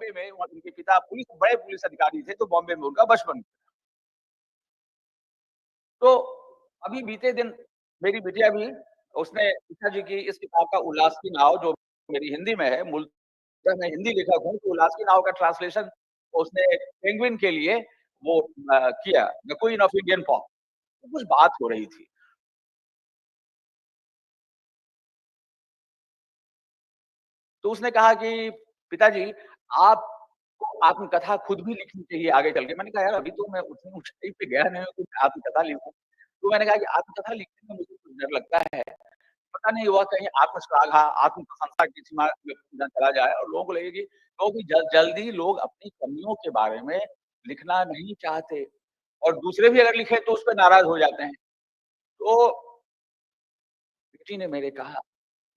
बॉम्बे में, उनके पिता बड़े पुलिस अधिकारी थे, तो बॉम्बे में उनका बचपन। तो अभी बीते दिन मेरी बिटिया भी, उसने पिताजी की इस किताब का उल्लास की नाव, जो मेरी हिंदी में है, मूलतः मैं हिंदी लेखक हूँ, तो उल्लास की नाव का ट्रांसलेशन उसने पेंगुइन के लिए वो किया, the queen of Indian pop. तो कुछ बात हो रही थी। तो उसने कहा कि पिताजी, आपको आत्मकथा खुद भी लिखनी चाहिए आगे चल के। मैंने कहा यार अभी तो मैं उतनी ऊँचाई पे गया नहीं हूँ कि आत्मकथा लिखूँ। तो मैंने कहा कि आत्मकथा लिखने में मुझे कुछ डर लगता है। पता नहीं हुआ कहीं आत्मश्लाघा, आत्म-प्रशंसा की सीमा में ना चला जाए और लोगों को लगे कि क्योंकि जल्दी लोग अपनी कमियों के बारे में लिखना नहीं चाहते और दूसरे भी अगर लिखें तो उस पे नाराज़ हो जाते हैं। तो बेटी ने मेरे कहा,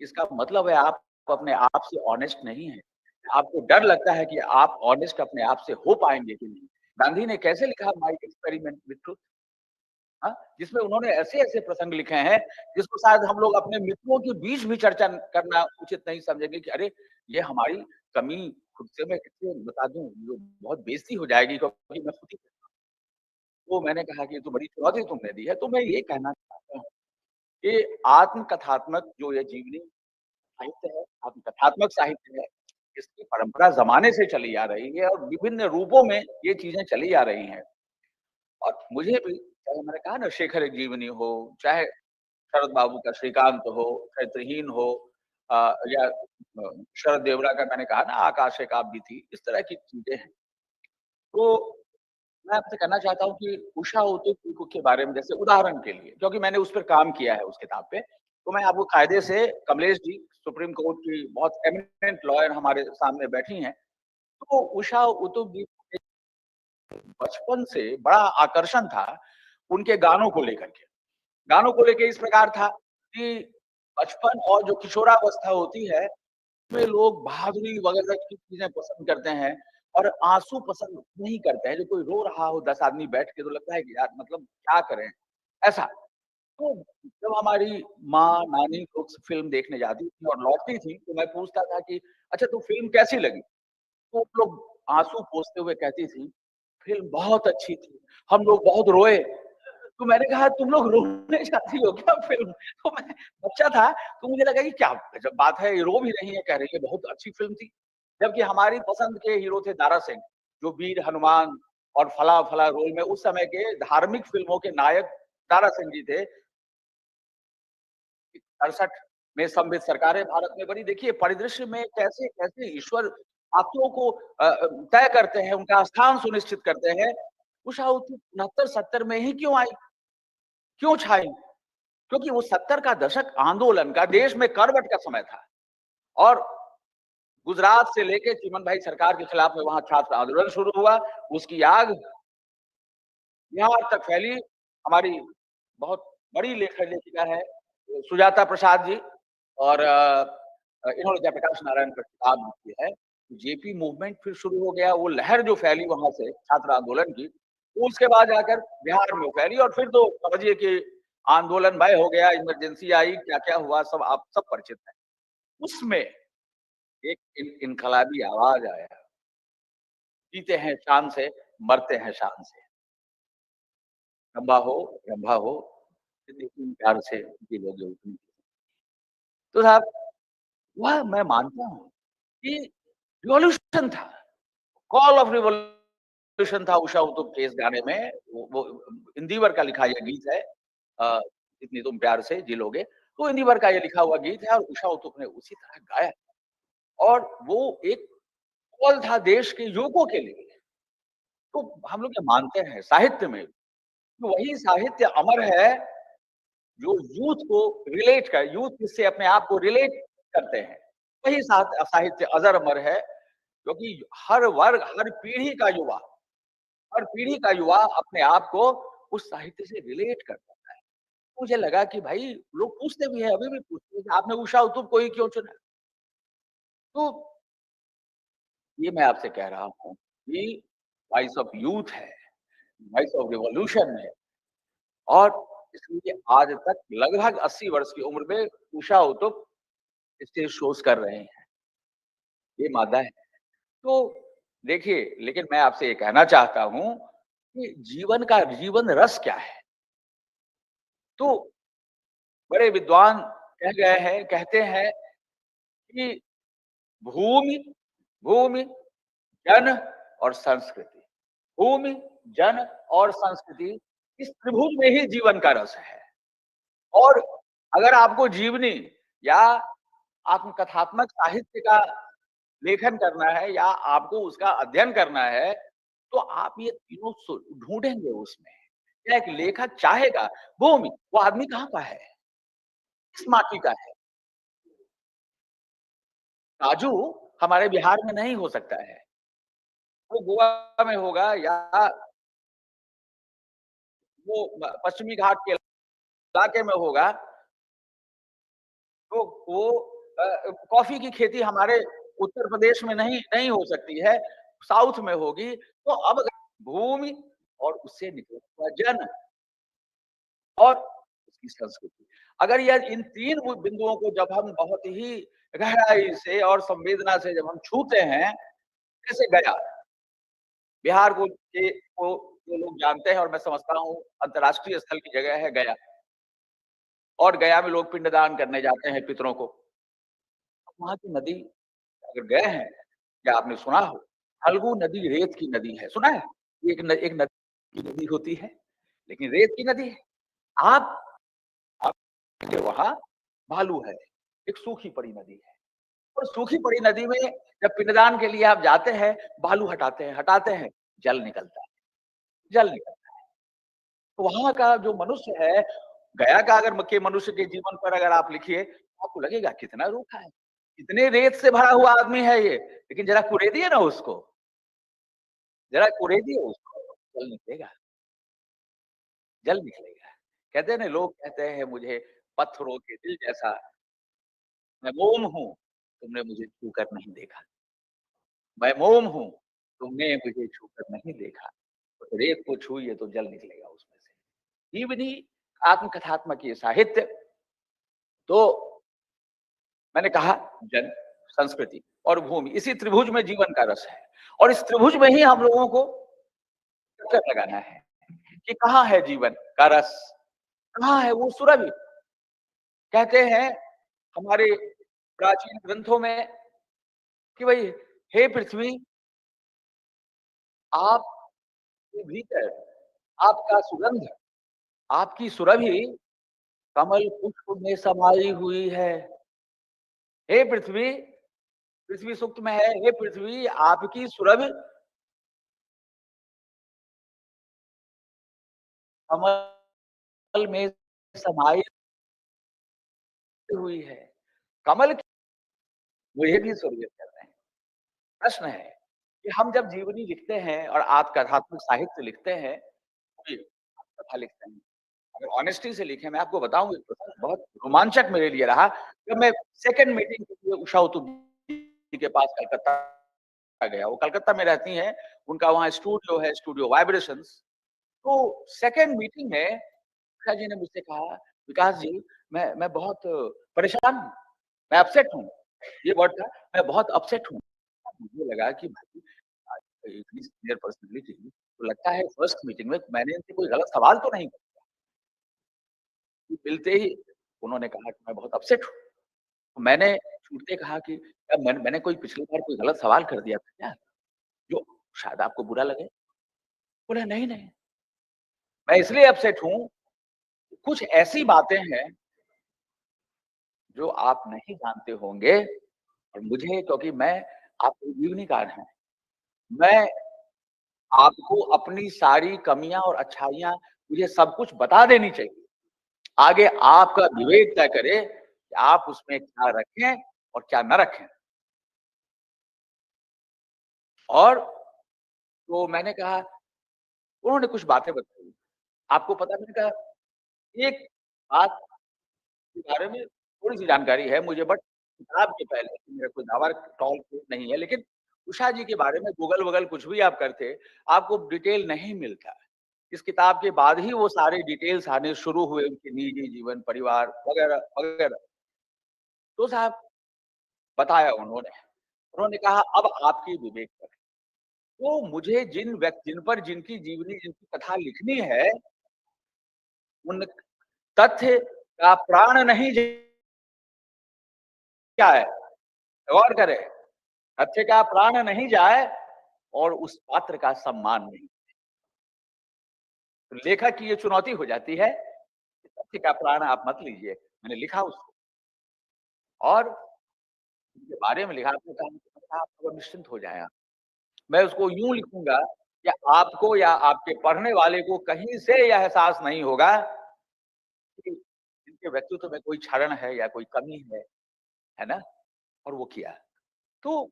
इसका मतलब है आप अपने आप से ऑनेस्ट नहीं हैं। आपको डर लगता है कि आप ऑनेस्ट अपने आप से हो पाएँगे कि नहीं। गांधी ने कैसे लिखा माय एक्सपेरिमेंट विथ ट्रुथ, हाँ? जिसमें उन्होंने ऐसे-ऐसे प्रसंग लिखे हैं, जिसको शायद हम लोग अपने मित्रों के बीच भी चर्चा करना उचित नहीं समझेंगे कि अरे! ये हमारी कमी खुद से मैं किससे बता दूँ, जो बहुत बेइज़्ती हो जाएगी क्योंकि मैं खुद ही। तो मैंने कहा कि ये तो बड़ी चुनौती तुमने दी है। तो मैं ये कहना चाहता हूँ कि आत्म-कथात्मक जो ये जीवनी साहित्य है, आत्म-कथात्मक साहित्य है, इसकी परंपरा ज़माने से चली आ रही है और विभिन्न रूपों में ये चीज़ें चली आ रही हैं। और मुझे भी, चाहे मैंने कहा ना शेखर एक जीवनी हो, चाहे शरद बाबू का श्रीकांत हो, चैत्रहीन हो, या शरद देवरा का मैंने कहा ना आकाश एक आप बीती, इस तरह की चीज़ें हैं। तो मैं आपसे कहना चाहता हूँ कि उषा उत्तुप के बारे में, जैसे उदाहरण के लिए, क्योंकि मैंने उस पर काम किया है उस किताब पे, तो मैं आपको कायदे से कमलेश जी, सुप्रीम कोर्ट की बहुत एमिनेंट लॉयर हमारे सामने बैठी हैं, तो उषा उत्तुप जी बचपन से बड़ा आकर्षण था उनके गानों को लेकर के। गानों को लेके इस प्रकार था कि बचपन और जो किशोरावस्था होती है, उसमें लोग बहादुरी वगैरह की चीज़ें पसंद करते हैं और आँसू पसंद नहीं करते हैं। जो कोई रो रहा हो 10 आदमी बैठ के तो लगता है कि यार मतलब क्या करें? ऐसा। तो जब हमारी माँ, नानी लोग फ़िल्म देखने जाती थी और लौटती थी, तो मैं पूछता था कि अच्छा तो फ़िल्म कैसी लगी? तो वो लोग आँसू पोंछते हुए कहती थी, फ़िल्म बहुत अच्छी थी, हम लोग बहुत रोए। तो मैंने कहा तुम लोग रोने जाती हो क्या फ़िल्म? तो मैं बच्चा था, तो मुझे लगा कि क्या गज़ब बात है, ये रो भी रही है, कह रही है बहुत अच्छी फ़िल्म थी। जबकि हमारी पसंद के हीरो थे दारा सिंह, जो वीर हनुमान और फला-फला रोल में उस समय के धार्मिक फ़िल्मों के नायक दारा सिंह जी थे। 68 में संवित सरकारें भारत में बनी। देखिए परिदृश्य में कैसे-कैसे ईश्वर पात्रों को तय करते हैं, उनका स्थान सुनिश्चित करते हैं। उषा उत्तुप 69-70 में ही क्यों आई? क्यों छाई? क्योंकि वो 70 का दशक आंदोलन का, देश में करवट का समय था और गुजरात से लेके चिमन भाई सरकार के खिलाफ में वहाँ छात्र आंदोलन शुरू हुआ। उसकी आग बिहार तक फैली। हमारी बहुत बड़ी लेखिका है सुजाता प्रसाद जी और इन्होंने जयप्रकाश नारायण पर किताब लिखी है। जेपी मूवमेंट फिर शुरू हो गया, वो लहर जो फैली वहाँ से छात्र आंदोलन की, वो उसके बाद जाकर बिहार में फैली और फिर तो समझिए कि आंदोलनमय हो गया, इमरजेंसी आई, क्या-क्या हुआ सब आप सब परिचित हैं। उसमें एक इनकलाबी आवाज़ आया, जीते हैं शान से, मरते हैं शान से। रंभा हो, लेकिन प्यार से जी लोगे उतनी। तो साहब वह मैं मानता हूँ कि रिवॉल्यूशन था, कॉल ऑफ रिवॉल्यूशन था उषा उत्तुप के इस गाने में। वो इंदिवर का लिखा ये गीत है, अ, जितनी तुम प्यार से जी लोगे, तो इंदिवर का ये लिखा हुआ गीत है और उषा उत्तुप ने उसी तरह गाया और वो एक कॉल था देश के युवकों के लिए। तो हम लोग ये मानते हैं साहित्य में, तो वही साहित्य अमर है जो यूथ को रिलेट कर, यूथ जिससे अपने आप को रिलेट करते हैं, वही साहित्य अजर अमर है, क्योंकि हर वर्ग, हर पीढ़ी का युवा अपने आप को उस साहित्य से रिलेट कर पाता है। मुझे लगा कि भाई लोग पूछते भी हैं, अभी भी पूछते हैं कि आपने उषा उत्तुप को ही क्यों चुना? तो ये मैं आपसे कह रहा हूँ कि वॉइस ऑफ यूथ है, वॉइस ऑफ रिवॉल्यूशन है और इसलिए आज तक लगभग 80 वर्ष की उम्र में उषा उत्तुप स्टेज शोज़ कर रहे हैं, ये मादा है। तो देखिए, लेकिन मैं आपसे ये कहना चाहता हूँ कि जीवन रस क्या है? तो बड़े विद्वान कहते हैं कि भूमि भूमि, जन और संस्कृति। भूमि, जन और संस्कृति, इस त्रिभुज में ही जीवन का रस है। और अगर आपको जीवनी या आत्मकथात्मक साहित्य का लेखन करना है या आपको उसका अध्ययन करना है, तो आप ये तीनों ढूँढेंगे उसमें। क्या एक लेखक चाहेगा भूमि, वो आदमी कहाँ का है? किस माटी का है? काजू हमारे बिहार में नहीं हो सकता है। वो गोवा में होगा या वो पश्चिमी घाट के इलाके में होगा, तो वो कॉफ़ी की खेती हमारे उत्तर प्रदेश में नहीं नहीं हो सकती है, साउथ में होगी। तो अब भूमि और उससे निकला हुआ जन और उसकी संस्कृति। अगर यह इन 3 बिंदुओं को जब हम बहुत ही गहराई से और संवेदना से जब हम छूते हैं, जैसे गया, बिहार को जो लोग जानते हैं और मैं समझता हूँ अंतर्राष्ट्रीय स्थल की जगह है गया और गया में लोग पिंडदान करने जाते हैं पितरों को। वहाँ की नदी अगर गए हैं या आपने सुना हो, फल्गु नदी रेत की नदी है, सुना है? एक नदी की नदी होती है, लेकिन रेत की नदी है। आप आपके वहाँ बालू है, एक सूखी पड़ी नदी है और सूखी पड़ी नदी में जब पिंडदान के लिए आप जाते हैं, बालू हटाते हैं, जल निकलता है, जल निकलता है। तो वहाँ का जो मनुष्य है, गया का अगर के मनुष्य के जीवन पर अगर आप लिखिए, तो आपको लगेगा कितना रूखा है, कितने रेत से भरा हुआ आदमी है ये, लेकिन ज़रा कुरेदिए ना उसको, ज़रा कुरेदिए उसको, जल निकलेगा, जल निकलेगा। कहते हैं ना लोग कहते हैं मुझे पत्थरों के दिल जैसा, मैं मोम हूँ, तुमने मुझे छू कर नहीं देखा। मैं मोम हूँ, तुमने मुझे छू कर नहीं देखा। तो रेत को छूइए तो जल निकलेगा उसमें से। जीवनी आत्मकथात्मक ये साहित्य, तो मैंने कहा जन, संस्कृति और भूमि, इसी त्रिभुज में जीवन का रस है और इस त्रिभुज में ही हम लोगों को चक्कर लगाना है कि कहाँ है जीवन का रस, कहाँ है वो सुरभि। कहते हैं हमारे प्राचीन ग्रंथों में कि भई हे पृथ्वी, आपके भीतर आपका सुगंध, आपकी सुरभि कमल पुष्प में समाई हुई है। हे पृथ्वी, पृथ्वी सूक्त में है, हे पृथ्वी आपकी सुरभि कमल में समाई हुई है। कमल की वो ये भी सुरभित कर रहे हैं। प्रश्न है कि हम जब जीवनी लिखते हैं और आत्मकथात्मक साहित्य लिखते हैं, जी, कथा लिखते हैं। अगर ऑनेस्टी से लिखें, मैं आपको बताऊँ एक प्रसंग बहुत रोमांचक मेरे लिए रहा, जब मैं सेकंड मीटिंग के लिए उषा जी के पास कलकत्ता गया। वो कलकत्ता में रहती हैं, उनका वहाँ स्टूडियो है, स्टूडियो वाइब्रेशंस। तो सेकंड मीटिंग में उषा जी ने मुझसे कहा, "विकास जी, मैं बहुत परेशान हूँ, मैं अपसेट हूँ।" ये वर्ड था, "मैं बहुत अपसेट हूँ।" मुझे लगा कि भाई इतनी सीनियर पर्सनैलिटी, तो लगता है फर्स्ट मीटिंग में मैंने इनसे कोई गलत सवाल तो नहीं मिलते ही उन्होंने कहा कि मैं बहुत अपसेट हूँ। तो मैंने छूटते कहा कि क्या मैंने कोई पिछली बार कोई गलत सवाल कर दिया था क्या? जो शायद आपको बुरा लगे? बोले नहीं, नहीं, मैं इसलिए अपसेट हूँ, कुछ ऐसी बातें हैं जो आप नहीं जानते होंगे और मुझे क्योंकि मैं आपके जीवनीकार हैं, मैं आपको अपनी सारी कमियाँ और अच्छाइयाँ मुझे सब कुछ बता देनी चाहिए। आगे आपका विवेक तय करे कि आप उसमें क्या रखें और क्या ना रखें। और तो मैंने कहा उन्होंने कुछ बातें बताई। आपको पता है मैंने कहा एक बात के बारे में थोड़ी-सी जानकारी है मुझे बट किताब के पहले मेरा कोई दावा टॉल नहीं है लेकिन उषा जी के बारे में गूगल-वूगल कुछ भी आप करते, आपको डिटेल नहीं मिलता। इस किताब के बाद ही वो सारे डिटेल्स आने शुरू हुए उनके निजी जीवन, परिवार वगैरह, वगैरह। तो साहब बताया उन्होंने। उन्होंने कहा अब आपकी विवेक पर है। तो मुझे जिन पर जिनकी जीवनी, जिनकी कथा लिखनी है, उन तथ्य का प्राण नहीं जाए, गौर करें, तथ्य का प्राण नहीं जाए और उस पात्र का सम्मान नहीं। तो लेखक की ये चुनौती हो जाती है, कि तथ्य का प्राण आप मत लीजिए। मैंने लिखा उसको और उनके बारे में लिखा, आपने कहा आप थोड़ा निश्चिंत हो जाएँ आप। मैं उसको यूँ लिखूँगा कि आपको या आपके पढ़ने वाले को कहीं से यह एहसास नहीं होगा कि इनके व्यक्तित्व में कोई क्षरण है या कोई कमी है ना? और वो किया। तो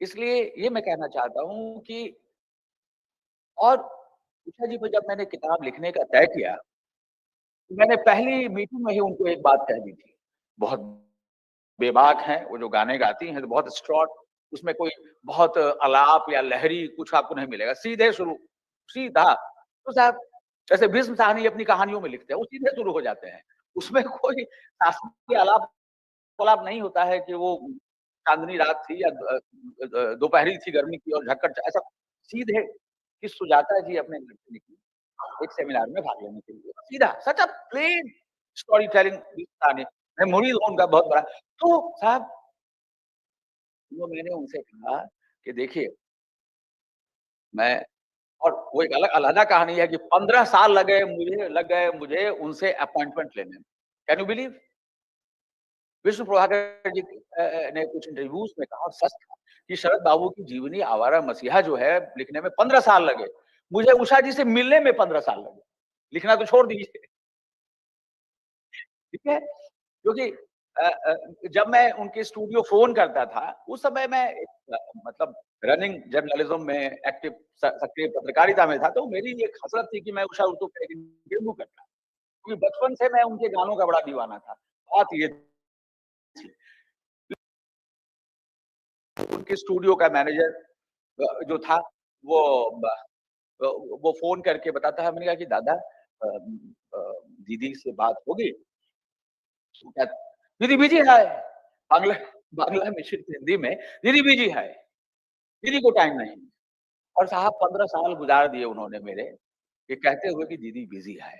इसलिए ये मैं कहना चाहता हूँ कि और उषा जी को जब मैंने किताब लिखने का तय किया, तो मैंने पहली मीटिंग में ही उनको एक बात कह दी थी। बहुत बेबाक हैं, वो जो गाने गाती हैं तो बहुत स्ट्रॉट, उसमें कोई बहुत अलाप या लहरी कुछ आपको नहीं मिलेगा। सीधे शुरू, सीधा। तो साहब जैसे भीष्म साहनी अपनी कहानियों में लिखते हैं, वो सीधे शुरू हो जाते हैं। उसमें कोई शास्त्रीय आलाप नहीं होता है कि वो चाँदनी रात थी या दोपहरी थी गर्मी की और झक्कड़ ऐसा सीधे कि सुजाता जी अपने घर से निकली, एक सेमिनार में भाग लेने के लिए। सीधा सच अ प्लेन स्टोरी टेलिंग कहानी। मैं मुरीद हूँ उनका बहुत बड़ा। तो साहब वो मैंने उनसे कहा कि देखिए मैं और वो एक अलग अलहदा कहानी है कि 15 साल लग गए मुझे उनसे अपॉइंटमेंट लेने में। Can you believe? Vishnu Prabhakar ji ने कुछ इंटरव्यूज़ में कहा और सच था कि शरद बाबू की जीवनी आवारा मसीहा जो है लिखने में 15 साल लगे। मुझे उषा जी से मिलने में 15 साल लगे। लिखना तो छोड़ दीजिए, ठीक है? क्योंकि जब मैं उनके स्टूडियो फ़ोन करता था, उस समय मैं एक मतलब रनिंग जर्नलिज़्म में एक्टिव सक्रिय पत्रकारिता में था, तो मेरी ये हसरत थी कि मैं उषा उत्तुप का एक इंटरव्यू करता। क्योंकि बचपन से मैं उनके गानों का बड़ा दीवाना था। बात ये थी। उनके स्टूडियो का मैनेजर जो था वो ब अ, वो फ़ोन करके बताता है। मैंने कहा कि दादा दीदी से बात होगी? वो कहता दीदी बिज़ी है। बांग्ला बांग्ला में सिर्फ हिंदी में दीदी बिज़ी है, दीदी को टाइम नहीं। और साहब 15 साल गुज़ार दिए उन्होंने मेरे, ये कहते हुए कि दीदी बिज़ी है।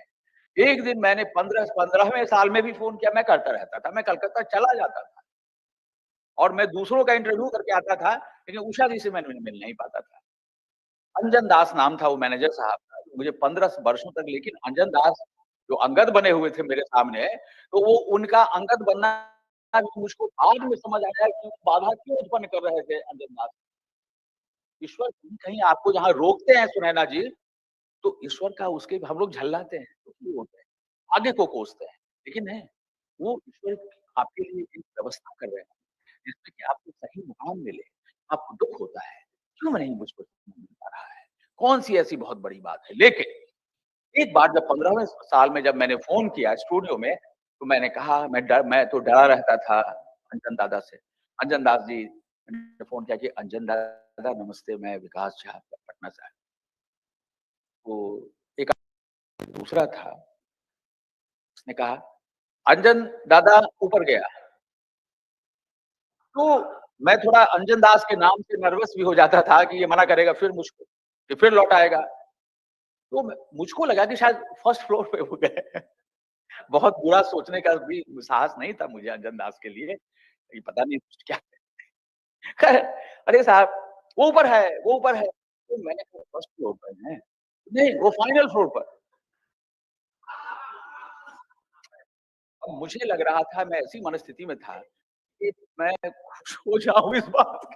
एक दिन मैंने 15वें साल में भी फ़ोन किया, मैं करता रहता था, मैं कलकत्ता चला जाता था और मैं दूसरों का इंटरव्यू करके आता था, लेकिन उषा जी से मैं मिल नहीं पाता था। अंजन दास नाम था वो मैनेजर साहब का, मुझे 15 वर्षों तक लेकिन अंजन दास जो अंगद बने हुए थे मेरे सामने, तो वो उनका अंगद बनना भी मुझको बाद में समझ आया कि वो बाधा क्यों उत्पन्न कर रहे थे अंजन दास। ईश्वर कहीं-कहीं आपको जहाँ रोकते हैं सुनैना जी, तो ईश्वर का उसके हम लोग झल्लाते हैं, दुखी होते हैं, आगे को कोसते हैं, लेकिन नहीं, वो ईश्वर आपके लिए एक व्यवस्था कर रहे हैं, जिसमें कि आपको सही मुकाम मिले, आपको दुःख होता है, क्यों नहीं मुझको मिल पा रहा है? कौन-सी ऐसी बहुत बड़ी बात है? लेकिन एक बार जब 15वें साल में जब मैंने फ़ोन किया स्टूडियो में, तो मैंने कहा मैं तो डरा रहता था अंजन दादा से। अंजन दास जी ने फ़ोन किया कि अंजन दादा नमस्ते, मैं विकास झा पटना से आया। तो एक दूसरा था, उसने कहा, "अंजन दादा ऊपर गया।" तो मैं थोड़ा अंजन दास के नाम से नर्वस भी हो जाता था कि ये मना करेगा फिर मुझको, कि फिर लौट आएगा। तो मुझको लगा कि शायद फर्स्ट फ्लोर पे वो गए। बहुत बुरा सोचने का भी साहस नहीं था मुझे अंजन दास के लिए, कि पता नहीं क्या खैर अरे साहब वो ऊपर है। तो मैंने कहा फर्स्ट फ्लोर पर हैं। नहीं, वो फाइनल फ्लोर पर। अब मुझे लग रहा था मैं ऐसी मनस्थिति में था कि मैं खुश हो जाऊँ इस बात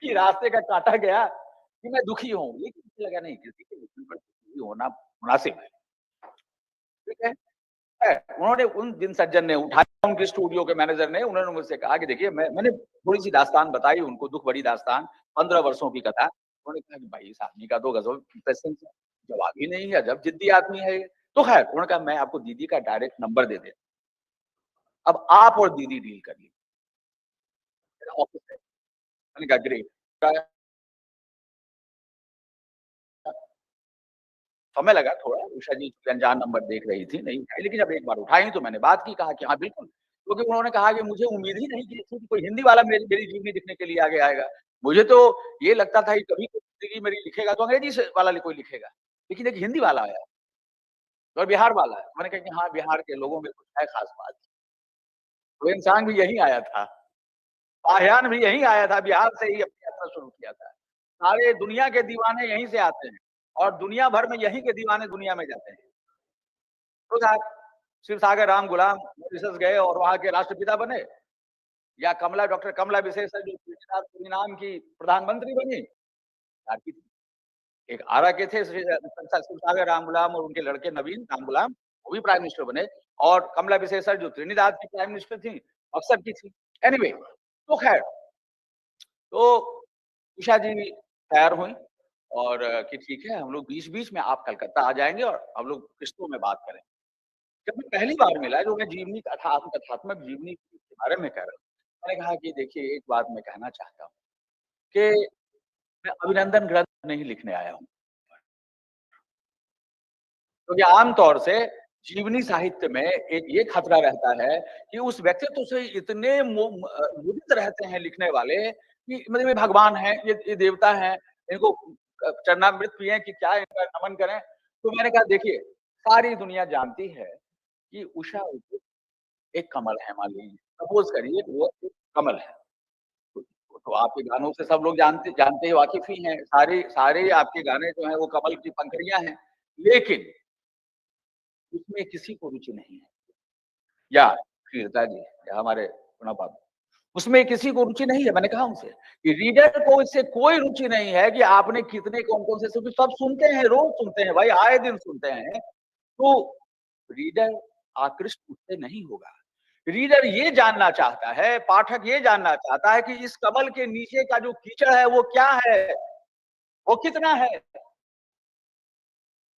कि रास्ते का काटा गया कि मैं दुखी हूँ। लेकिन मुझे लगा नहीं किसी के दुखी पर दुखी होना मुनासिब है। ठीक है? उन्होंने उन दिन सज्जन ने उठाया उनके स्टूडियो के मैनेजर ने, उन्होंने मुझसे कहा कि देखिए मैंने थोड़ी-सी दास्तान बताई उनको, दुःख भरी दास्तान, 15 वर्षों की कथा। उन्होंने कहा कि भाई इस आदमी का तो गज़ब पेशेंस है, जवाब ही नहीं है, अजब जिद्दी आदमी है ये। तो खैर उन्होंने कहा मैं आपको दीदी का डायरेक्ट नंबर दे देता हूँ। अब आप और दीदी डील कर लीजिए, मेरा ऑफिस है। मैंने कहा ग्रेट। समय लगा थोड़ा, उषा जी अनजान नंबर देख रही थी, नहीं उठाई, लेकिन जब एक बार उठाई तो मैंने बात की, कहा कि हाँ, बिल्कुल। क्योंकि उन्होंने कहा कि मुझे उम्मीद ही नहीं की थी कि कोई हिंदी वाला मेरी मेरी जीवनी लिखने के लिए आगे आएगा। मुझे तो ये लगता था कि कभी तो ज़िंदगी मेरी लिखेगा तो अंग्रेजी से वाला कोई लिखेगा, लेकिन एक हिंदी वाला आया और बिहार वाला है। मैंने कहा कि हाँ, बिहार के लोगों में कुछ है ख़ास बात। वो इंसान भी यहीं आया था, आह्यान भी यहीं आया था, बिहार से ही अपनी यात्रा शुरू किया था। सारे दुनिया के दीवाने यहीं से आते हैं और दुनिया भर में यहीं के दीवाने दुनिया में जाते हैं। तो साहब शिवसागर राम गुलाम मॉरिशस गए और वहाँ के राष्ट्रपिता बने या कमला डॉक्टर कमला विशेषज्ञ जो गुजरात सूरीनाम की प्रधानमंत्री बनी, यार की एक आरा के थे शिवसागर राम गुलाम और उनके लड़के नवीन राम गुलाम, वो भी प्राइम मिनिस्टर बने और कमला विशेषज्ञ जो त्रिनिदाद की प्राइम मिनिस्टर थी, अक्सर की थी। एनीवे तो खैर तो उषा जी तैयार हुईं और कि ठीक है, हम लोग बीच-बीच में आप कलकत्ता आ जाएँगे और हम लोग किस्तों में बात करेंगे। जब मैं पहली बार मिला जो मैं जीवनी कथा आत्मकथात्मक जीवनी के बारे में कह रहा हूँ, मैंने कहा कि देखिए एक बात मैं कहना चाहता हूँ कि मैं अभिनंदन ग्रंथ नहीं लिखने आया हूँ। क्योंकि आम तौर से जीवनी साहित्य में एक ये खतरा रहता है कि उस व्यक्तित्व से इतने मुदित रहते हैं लिखने वाले कि मतलब ये भगवान हैं, ये देवता हैं, इनको चरणामृत पिएँ कि क्या इनका नमन करें। तो मैंने कहा देखिए, सारी दुनिया जानती है कि उषा एक कमल है मान लीजिए, सपोज़ करिए कि वो एक कमल है। तो तो आपके गानों से सब लोग जानते जानते ही वाकिफ़ ही हैं, सारे सारे आपके गाने जो हैं वो कमल की पंखुड़ियाँ हैं। लेकिन उसमें किसी को रुचि नहीं है। या श्रीलता जी या हमारे प्रणव बाबू, उसमें किसी को रुचि नहीं है। मैंने कहा उनसे कि रीडर को इससे कोई रुचि नहीं है कि आपने कितने कौन-कौन से सब सुनते हैं, रोज़ सुनते हैं भाई, आए दिन सुनते हैं। तो रीडर आकृष्ट उससे नहीं होगा। रीडर ये जानना चाहता है, पाठक ये जानना चाहता है कि इस कमल के नीचे का जो कीचड़ है वो क्या है? वो कितना है?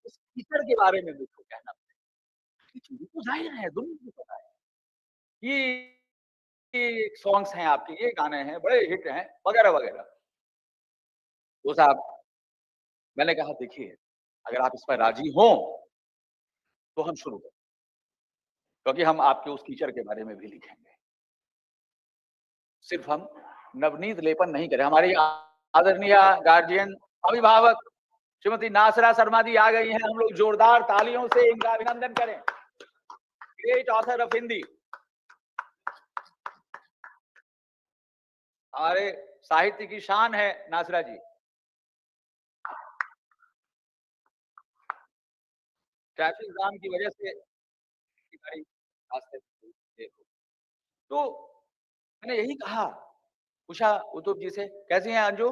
उस कीचड़ के बारे में मुझको कहना ये चीज़ें तो ज़ाहिर है, दुनिया को पता है। ये सॉन्ग्स हैं आपके, ये गाने हैं, बड़े हिट हैं, वगैरह-वगैरह। तो साहब मैंने कहा देखिए, अगर आप इस पर राज़ी हों, तो हम शुरू करें, क्योंकि हम आपके उस कीचड़ के बारे में भी लिखेंगे। सिर्फ़ हम नवनीत लेपन नहीं करें। हमारी आदरणीय गार्जियन, अभिभावक श्रीमती नासरा शर्मा जी आ गई हैं, हम लोग जोरदार तालियों से इनका अभिनंदन करें। Great author of Hindi. हमारे साहित्य की शान है नासरा जी। ट्रैफिक जाम की वजह से गाड़ी रास्ते में देर हो। तो मैंने यही कहा, पूछा उत्तुप जी से, "कैसी हैं अंजू?"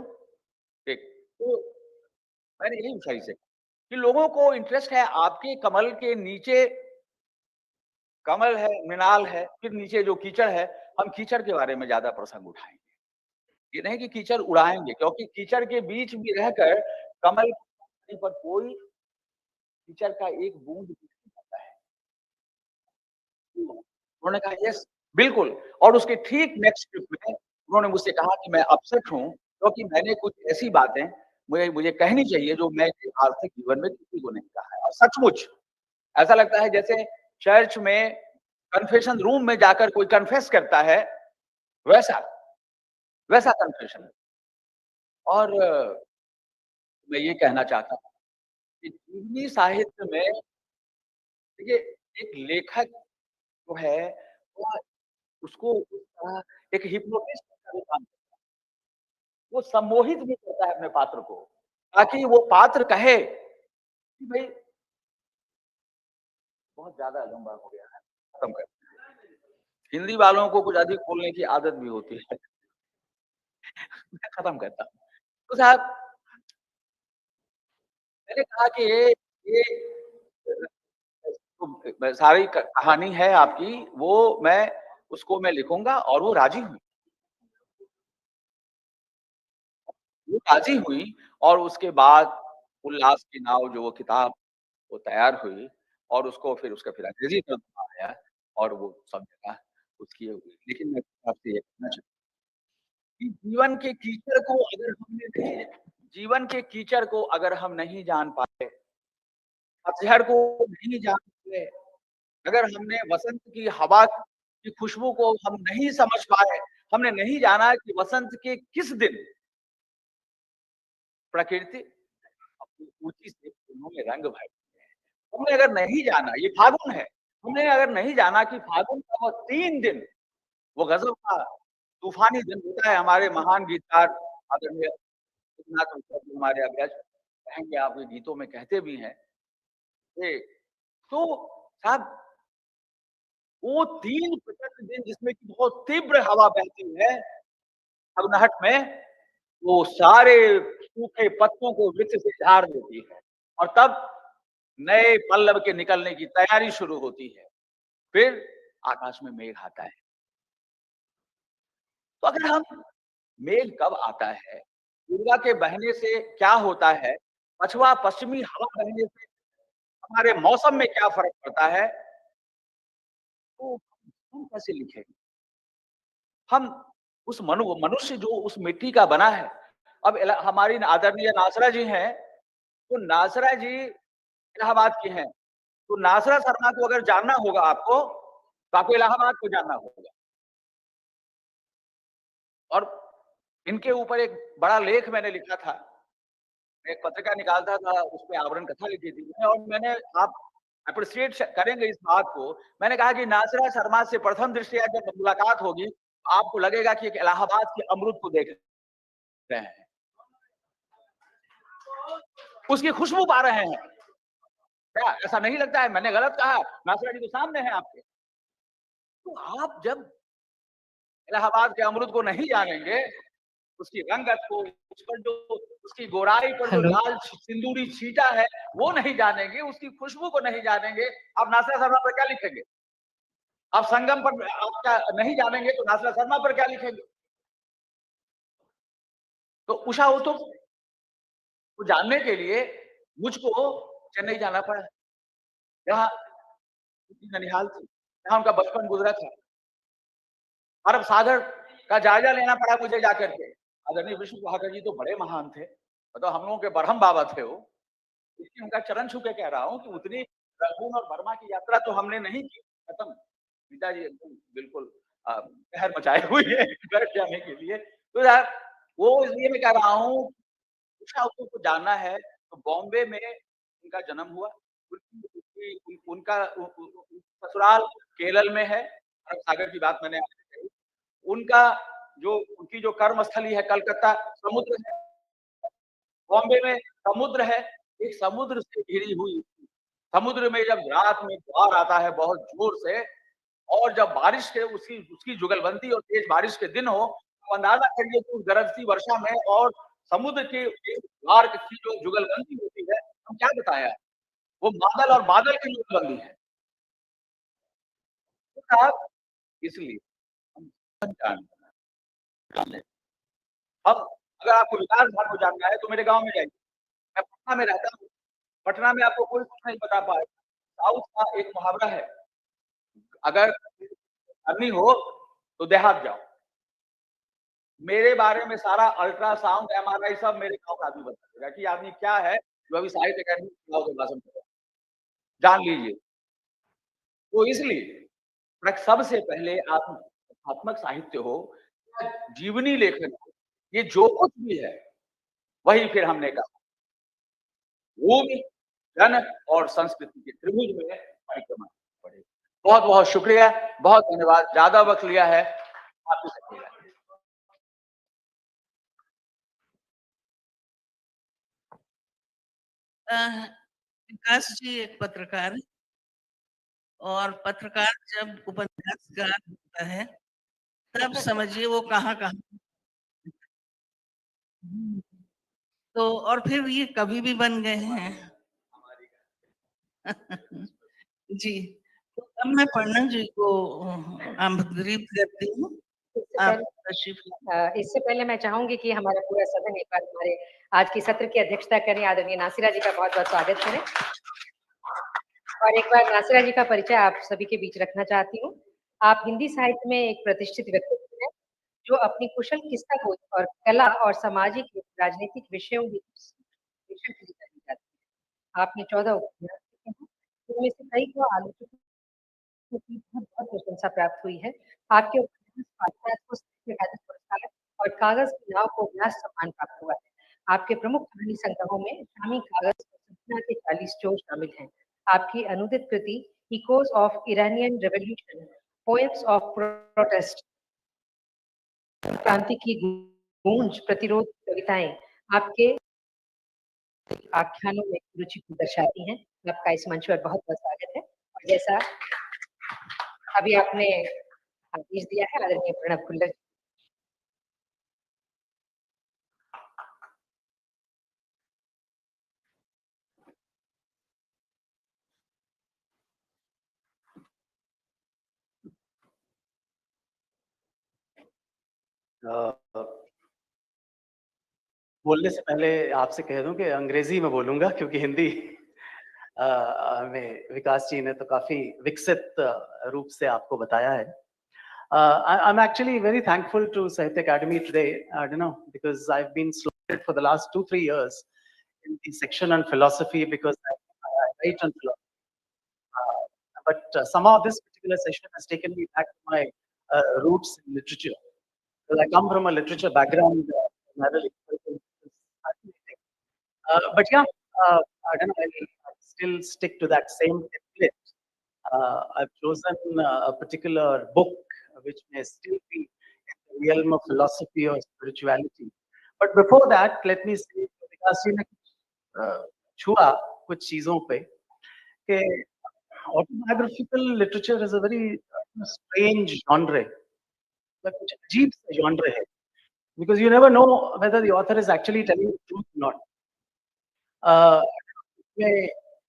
ठीक। तो मैंने यही पूछा इनसे कि लोगों को इंटरेस्ट है आपके कमल के नीचे कमल है, मृणाल है, फिर नीचे जो कीचड़ है, हम कीचड़ के बारे में ज़्यादा प्रसंग उठाएँगे। ये नहीं कि कीचड़ उड़ाएँगे क्योंकि कीचड़ के बीच भी रहकर कमल पर कोई कीचड़ का एक बूँद भी नहीं आता है। उन्होंने कहा यस, बिल्कुल और उसके ठीक नेक्स्ट ट्रिप में उन्होंने मुझसे कहा कि मैं अपसेट हूँ क्योंकि मैंने कुछ ऐसी बातें मुझे मुझे कहनी चाहिए जो मैं आर्थिक जीवन में किसी को नहीं कहा है और सचमुच ऐसा लगता है जैसे चर्च में कन्फेशन रूम में जाकर कोई कन्फेस करता है, वैसा, वैसा कन्फेशन और मैं ये कहना चाहता हूँ कि जीवनी साहित्य में देखिए एक लेखक जो है वो उसको एक हिप्नोटिस्ट का भी काम वो सम्मोहित भी करता है अपने पात्र को, ताकि वो पात्र कहे कि भई बहुत ज़्यादा लंबा हो गया है, खत्म कर। हिंदी वालों को कुछ अधिक बोलने की आदत भी होती है। मैं खत्म करता हूँ। तो साहब मैंने कहा कि ये सारी कहानी है आपकी, वो मैं लिखूँगा और वो राज़ी हुई। वो राज़ी हुई और उसके बाद उल्लास की नाव जो वो किताब वो तैयार हुई और उसको फिर अंग्रेज़ी तर्जुमा आया और वो सब जगह उसकी हुई। लेकिन मैं आपसे ये कहना चाहूँ कि जीवन के कीचड़ को अगर हम नहीं जान पाए, पतझड़ को नहीं जान पाए, अगर हमने वसंत की हवा की खुशबू को हम नहीं समझ पाए, हमने नहीं जाना कि वसंत के किस दिन प्रकृति अपनी ऊँची से फूलों में रंग भर हमने अगर नहीं जाना, ये फागुन है, हमने अगर नहीं जाना कि फागुन का वो 3 दिन, वो गज़ब का तूफ़ानी दिन होता है, हमारे महान गीतकार आदरणीय रघुनाथ जो हमारे अग्रज कहेंगे, आपके गीतों में कहते भी हैं। ये तो साहब वो 3 प्रचंड दिन जिसमें कि बहुत तीव्र हवा बहती है, अगनाहट में, वो सारे सूखे पत्तों को वृक्ष से झाड़ देती है और तब नए पल्लव के निकलने की तैयारी शुरू होती है। फिर आकाश में मेघ आता है। तो अगर हम मेघ कब आता है, पूर्वा के बहने से क्या होता है, पछवा पश्चिमी हवा बहने से हमारे मौसम में क्या फ़र्क पड़ता है, तो हम कैसे लिखेंगे? हम उस मनुष्य जो उस मिट्टी का बना है, अब हमारी आदरणीय नासरा जी हैं, तो नासरा जी इलाहाबाद की हैं। तो नासरा शर्मा को अगर जानना होगा आपको, तो आपको इलाहाबाद को जानना होगा। और इनके ऊपर एक बड़ा लेख मैंने लिखा था। मैं एक पत्रिका निकालता था, उसपे आवरण कथा लिखी थी मैंने और मैंने आप एप्रिशिएट करेंगे इस बात को। मैंने कहा कि नासिरा शर्मा से प्रथम दृष्टया जब मुलाकात होगी, आपको लगेगा कि एक इलाहाबाद के अमरूद को देख रहे हैं। उसकी खुशबू पा रहे हैं। क्या ऐसा नहीं लगता है? मैंने गलत कहा? नासिरा जी तो सामने हैं आपके। तो आप जब इलाहाबाद के अमरूद को नहीं जानेंगे, उसकी रंगत को, उस पर जो उसकी गोराई पर जो हेलो। लाल सिंदूरी छींटा है, वो नहीं जानेंगे, उसकी खुशबू को नहीं जानेंगे, आप नासिरा शर्मा पर क्या लिखेंगे? आप संगम पर आप क्या नहीं जानेंगे तो नासिरा शर्मा पर क्या लिखेंगे? तो उषा उत्तुप को जानने के लिए मुझको चेन्नई जाना पड़ा, जहाँ उनकी ननिहाल थी, जहाँ उनका बचपन गुजरा था। अरब सागर का जायजा लेना पड़ा मुझे जाकर के। आदरणीय विष्णु भाकर जी तो बड़े महान थे, मतलब हम लोगों के बरहम बाबा थे वो। इसलिए उनका चरण छू के कह रहा हूँ कि उतनी रंगून और बर्मा की यात्रा तो हमने नहीं की, खत्म। पिताजी एकदम बिल्कुल कहर मचाए हुए हैं घर जाने के लिए। तो यार वो इसलिए मैं कह रहा हूँ, उषा उत्तुप को जानना है तो बॉम्बे में उनका जन्म हुआ। उनका ससुराल केरल में है, अरब सागर की बात मैंने आपसे कही। उनका जो उनकी जो कर्मस्थली है कलकत्ता, समुद्र है, बॉम्बे में समुद्र है, एक समुद्र से घिरी हुई, समुद्र में जब रात में ज्वार आता है बहुत जोर से और जब बारिश के उसकी उसकी जुगलबंदी और तेज बारिश के दिन हो, तो अंदाजा करिए कि उस गरजती वर्षा में और समुद्र के ज्वार की जो जुगलबंदी होती है, हम क्या बताएं आप? वो बादल और बादल की जुगलबंदी है। तो साहब इसलिए हम जानते हैं। अब अगर आपको विकास भाग को जानना है तो मेरे गाँव में जाइए। मैं पटना में रहता हूँ, पटना में आपको कोई कुछ नहीं बता पाएगा। साउथ का एक मुहावरा है, अगर करनी हो तो देहात जाओ। मेरे बारे में सारा अल्ट्रासाउंड, एमआरआई सब मेरे गाँव का आदमी बता देगा कि आदमी क्या है, जो अभी साहित्य अकादमी चुनाव के भाषण कर रहा है। जान लीजिए। तो इसलिए सबसे पहले आत्मक साहित्य हो या जीवनी लेखन हो, ये जो कुछ भी है, वही फिर हमने कहा, भूमि, जन और संस्कृति के त्रिभुज में परिक्रमा पड़ेगी। बहुत-बहुत शुक्रिया, बहुत धन्यवाद। ज़्यादा वक़्त लिया है, आपकी शुक्रिया। विकास जी एक पत्रकार है और पत्रकार जब उपन्यासकार होता है तब समझिए वो कहाँ-कहाँ तो और फिर ये कवि भी बन गए हैं। जी, तो अब मैं प्रणव जी को आमंत्रित करती हूँ। आप तशरीफ इससे पहले मैं चाहूंगी कि हमारा पूरा सदन एक बार हमारे आज की सत्र की अध्यक्षता करें, आदरणीय नासिरा जी का बहुत बहुत स्वागत करें और एक बार नासिरा जी का परिचय आप सभी के बीच रखना चाहती हूँ। आप हिंदी साहित्य में एक प्रतिष्ठित व्यक्तित्व हैं, जो अपनी कुशल किस्सा खोज और कला और सामाजिक राजनीतिक विषयों की विषय की जानी जाती है। आपने 14 उपन्यास लिखे हैं, जिनमें से कई को आलोचकों की बहुत बहुत प्रशंसा प्राप्त हुई है। आपके उपन्यास पारिजात को साहित्य अकादमी पुरस्कार और कागज की नाव को व्यास सम्मान प्राप्त हुआ है। आपके प्रमुख कहानी संग्रहों में शामी कागज और सपना के 40 चोर शामिल हैं। आपकी अनुदित कृति echoes of Iranian revolution, poems of protest, क्रांति की गूंज, प्रतिरोध कविताएं आपके आख्यानों में रुचि को दर्शाती हैं। आपका इस मंच पर बहुत बहुत स्वागत है। और जैसा अभी आपने आदेश दिया है आदरणीय प्रणव खुल्लर बोलने से पहले आपसे कह दूं कि अंग्रेजी में बोलूंगा क्योंकि हिंदी में विकास जी ने तो काफी विकसित रूप से आपको बताया है. I'm actually very thankful to Sahitya Academy today, because I've been slotted for the last 2-3 years in the section on philosophy because I write on philosophy. But somehow this particular session has taken me back to my roots in literature. Because I come from a literature background, primarily. But yeah, I don't know, I'll still stick to that same template. I've chosen a particular book which may still be in the realm of philosophy or spirituality. But before that, let me say, विकास जी ने छुआ कुछ चीजों पे कि autobiographical literature is a very strange genre. like कुछ अजीब सा genre है. Because you never know whether the author is actually telling the truth or not.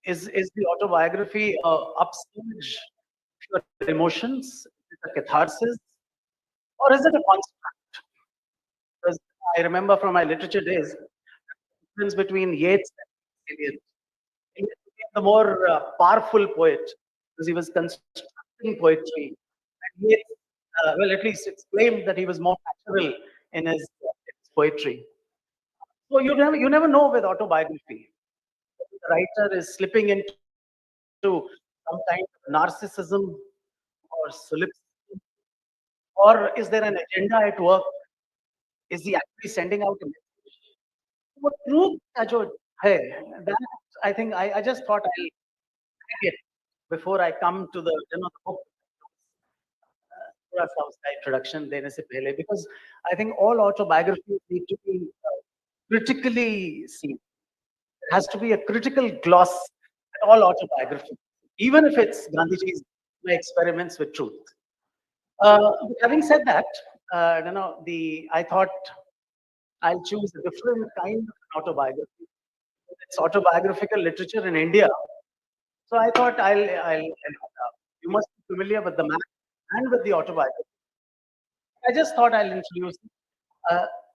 Is the autobiography upsurge of your emotions? Is it a catharsis? Or is it a construct? Because I remember from my literature days, the difference between Yeats and Eliot. Eliot became the more powerful poet because he was constructing poetry. And Yeats, well, at least it's claimed that he was more natural in his poetry. So you never know with autobiography. The writer is slipping into some kind of narcissism or solipsism, or is there an agenda at work? Is he actually sending out a message? So truth का जो है, that I think I just thought I'll crack it before I come to the the book. थोड़ा सा उसका introduction देने से पहले, because I think all autobiographies need to be critically seen. There has to be a critical gloss at all autobiographies, even if it's Gandhiji's experiments with truth. Having said that, I thought I'll choose a different kind of autobiography. It's autobiographical literature in India. So I thought you must be familiar with the map and with the autobiography. I just thought I'll introduce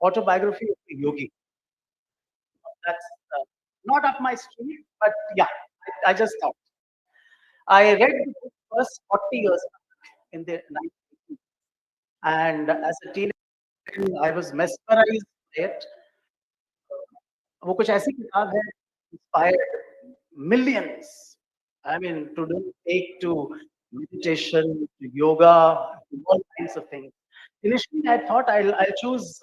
autobiography of a yogi. That's not up my street, but yeah, I just thought. I read the book first 40 years in the 1980s. And as a teenager, I was mesmerized by it. वो कुछ ऐसी किताब है, inspired millions. I mean, to take to meditation, to yoga, to all kinds of things. Initially, I thought I'll choose,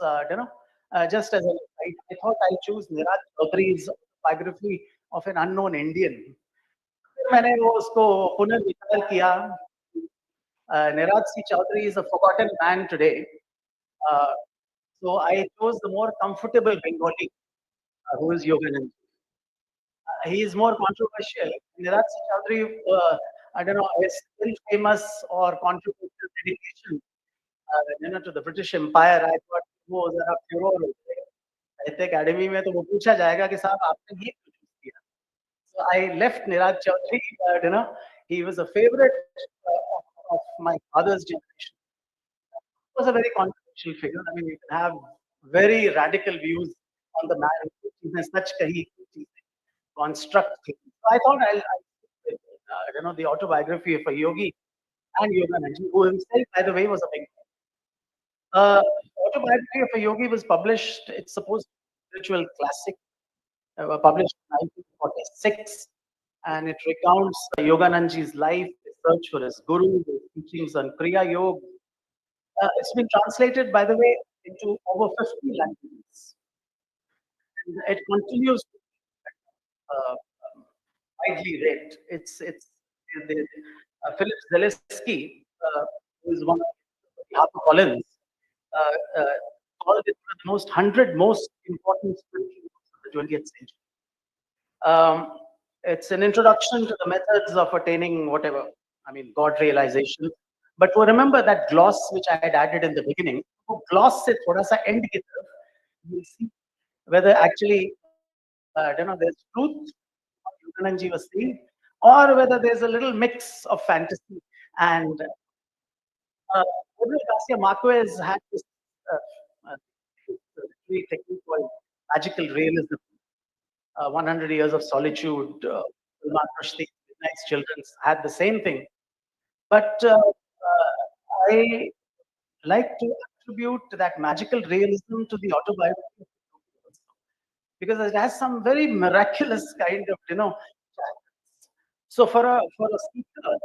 just as I thought I'll choose Niraj Chaudhary's biography of an unknown Indian. फिर मैंने वो उसको पुनर्विचार किया. Niraj C. Chaudhary is a forgotten man today. So I chose the more comfortable Bengali, who is Yoganand. He is more controversial. Niraj C. Chaudhary, I don't know, is still famous or controversial dedication, to the British Empire. I thought वो जरा furor हो जाएगा. साहित्य academy में तो वो पूछा जाएगा कि साहब आपने ये क्यों choose किया? So I left Niraj Chaudhary. He was a favorite of my father's generation. He was a very controversial figure. I mean, you can have very radical views on the man. He has such construct things. So I thought the autobiography of a yogi and Yoganand, who himself, by the way, was a big autobiography of a yogi was published, it's supposed to be a spiritual classic, published in 1946, and it recounts Yoganandji's life, his search for his guru, his teachings on Kriya Yoga. It's been translated, by the way, into over 50 languages. It continues to be widely read. It's the, Philip Zaleski, who is one of the HarperCollins, uh, uh, called it one of the most 100 most important spiritual books of the 20th century. It's an introduction to the methods of attaining whatever, I mean, God realization. But to remember that gloss which I had added in the beginning, to gloss it, thoda sa end ki taraf, you'll see whether actually, there's truth, what Yogananji was saying, or whether there's a little mix of fantasy. And Gabriel Garcia Marquez had this uh, literary technique called magical realism. 100 Years of Solitude, Salman Rushdie, Midnight's Children had the same thing. But I like to attribute that magical realism to the autobiography of Yogi also, because it has some very miraculous kind of, So for a speaker,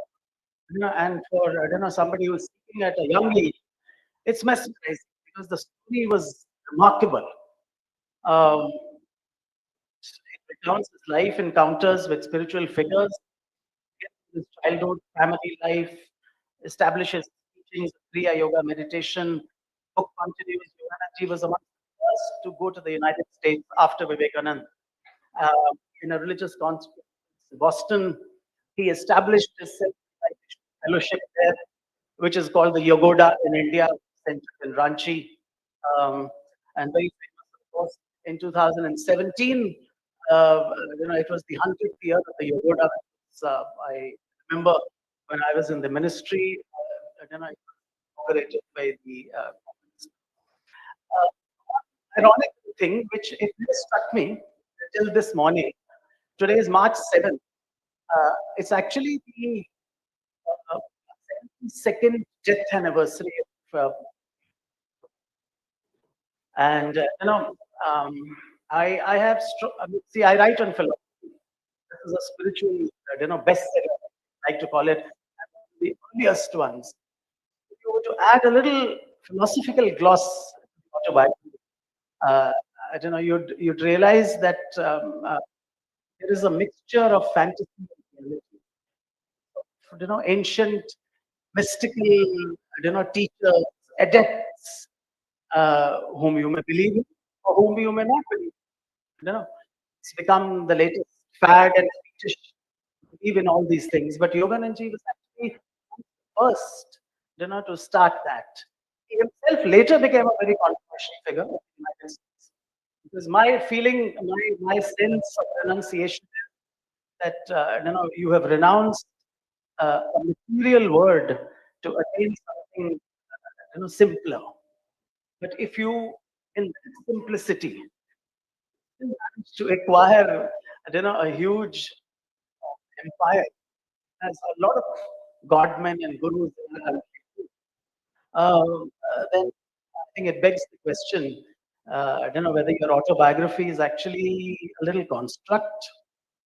and for somebody who's speaking at a young age, it's mesmerizing because the story was remarkable. Um, it recounts his life encounters with spiritual figures, his childhood, family life, establishes teachings of Kriya Yoga meditation. Book continues. Yogananji was among the first to go to the United States after Vivekananda in a religious conference in Boston. He established his self-realization fellowship there, which is called the Yogoda in India, centered in Ranchi, and very famous, of course. In 2017, it was the 100th year of the Yogoda. I remember when I was in the ministry, it was inaugurated by the ironic thing, which it really struck me till this morning. Today is March 7th. It's actually the 72nd death anniversary of and um, I have see, I write on philosophy. This is a spiritual bestseller, I like to call it, the earliest ones. If you were to add a little philosophical gloss to the autobiography, uh, you'd realize that there is a mixture of fantasy and reality. Ancient mystical, teachers, adepts, whom you may believe in or whom you may not believe. It's become the latest fad and fetish to believe in all these things. But Yogananji was actually first, to start that. He himself later became a very controversial figure in the United States. Because my feeling, my sense of renunciation is that you have renounced a material word to attain something simpler. But if you, in that simplicity, manage to acquire, a huge empire, as a lot of godmen and gurus in the country, then I think it begs the question. I don't know whether your autobiography is actually a little construct.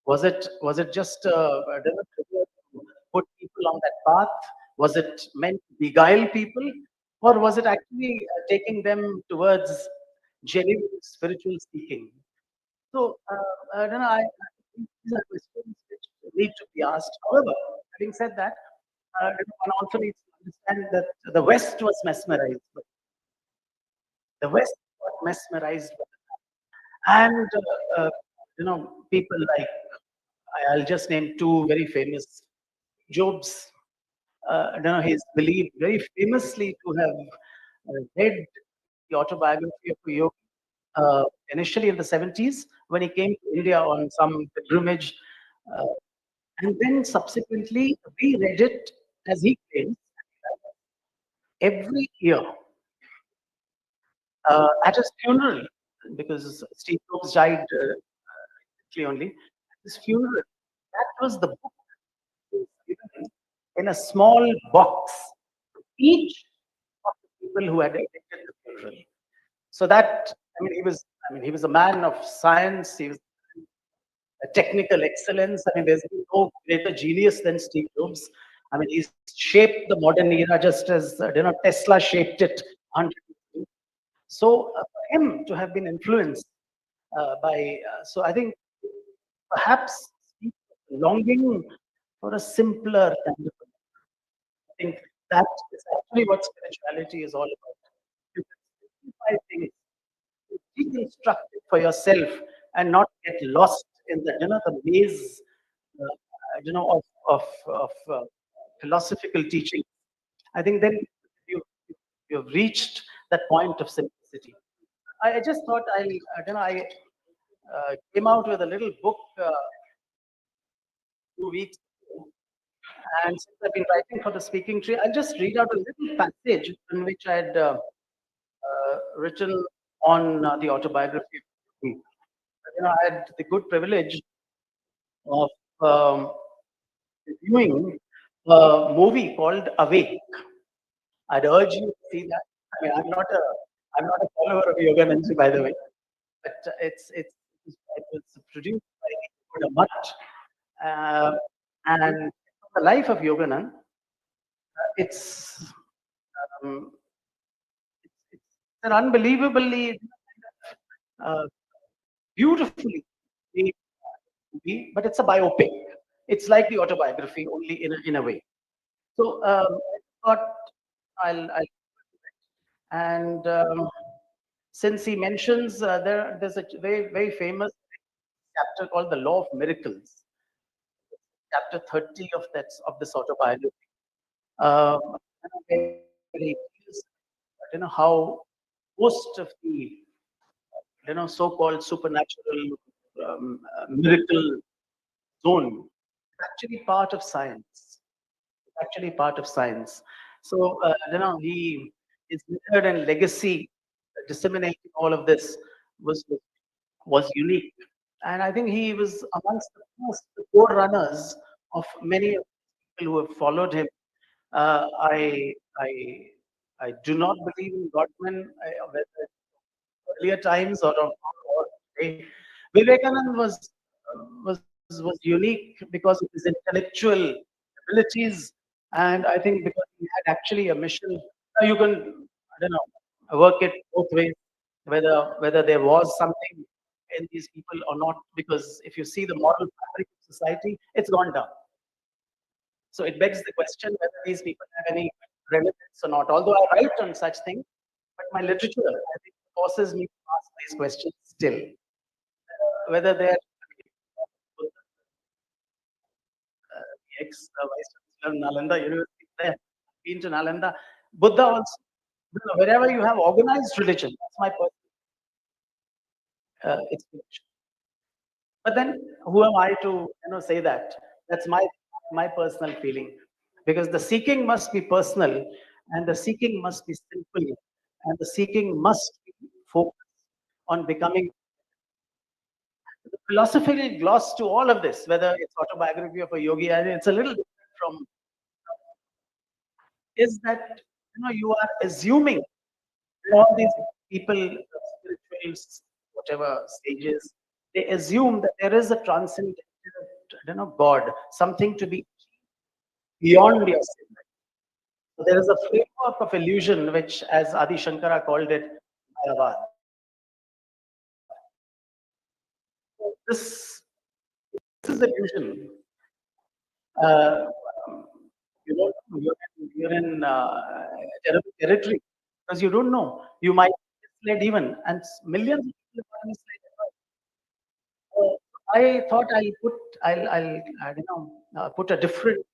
Was it just I don't know, to put people on that path? Was it meant to beguile people, or was it actually taking them towards genuine spiritual seeking? So I don't know. Think these are questions which need to be asked. However, having said that, one also needs to understand that the West was mesmerized. The West got mesmerized by it. And people like I'll just name two very famous. Jobs. He's believed very famously to have read the autobiography of a yogi initially in the 70s when he came to India on some pilgrimage, uh, and then subsequently reread it, as he claims, every year at his funeral, because Steve Jobs died recently only. At his funeral, that was the book that was given in a small box to each of the people who had attended the funeral. So that, he was a man of science. He was a technical excellence. There's been no greater genius than Steve Jobs. He's shaped the modern era just as Tesla shaped it 100 years ago. So for him to have been influenced So I think perhaps longing for a simpler kind of. I think that is actually what spirituality is all about. You can simplify things, deconstruct it for yourself, and not get lost in the the maze, of philosophical teaching. I think then you you've reached that point of simplicity. I just thought I came out with a little book 2 weeks ago, and since I've been writing for the speaking tree, I'll just read out a little passage in which I had written on the autobiography. I had the good privilege of reviewing a movie called Awake. I'd urge you to see that. I mean, I'm not a follower of Yogananji, by the way, but it was produced by Kumar, and the life of Yoganand. It's um, it's an unbelievably uh, beautifully made movie, but it's a biopic. It's like the autobiography, only in a way. So I thought I'll and since he mentions there's a very famous chapter called the Law of Miracles, chapter 30 of this autobiography. Where he feels, how most of the so-called supernatural miracle zone is actually part of science. It's actually part of science. So he his method and legacy disseminating all of this was was unique, and I think he was amongst the first forerunners of many of the people who have followed him. Uh, I I I do not believe in Godman, whether earlier times or today. Vivekanand was unique because of his intellectual abilities, and I think because he had actually a mission. Now you can, I don't know, work it both ways, whether there was something in these people or not. Because if you see the moral fabric of society, it's gone down. So it begs the question whether these people have any relevance or not. Although I write on such things, but my literature, I think, forces me to ask these questions still. Whether they're ex-vice chancellor Nalanda University, there, been to Nalanda. Buddha also, wherever you have organized religion, that's my personal explanation. But then, who am I to say that? That's my personal feeling, because the seeking must be personal, and the seeking must be simple, and the seeking must be focused on becoming. The philosophical gloss to all of this, whether it's autobiography of a yogi, and it's a little different from, is that you are assuming all these people, spirituals, whatever stages, they assume that there is a transcendent, God, something to be beyond yourself. So there is a framework of illusion, which, as Adi Shankara called it, Mayavad. This is illusion. Uh, you're in terrible territory, because you don't know. You might be misled even, and millions of people are misled. I thought I'll put a different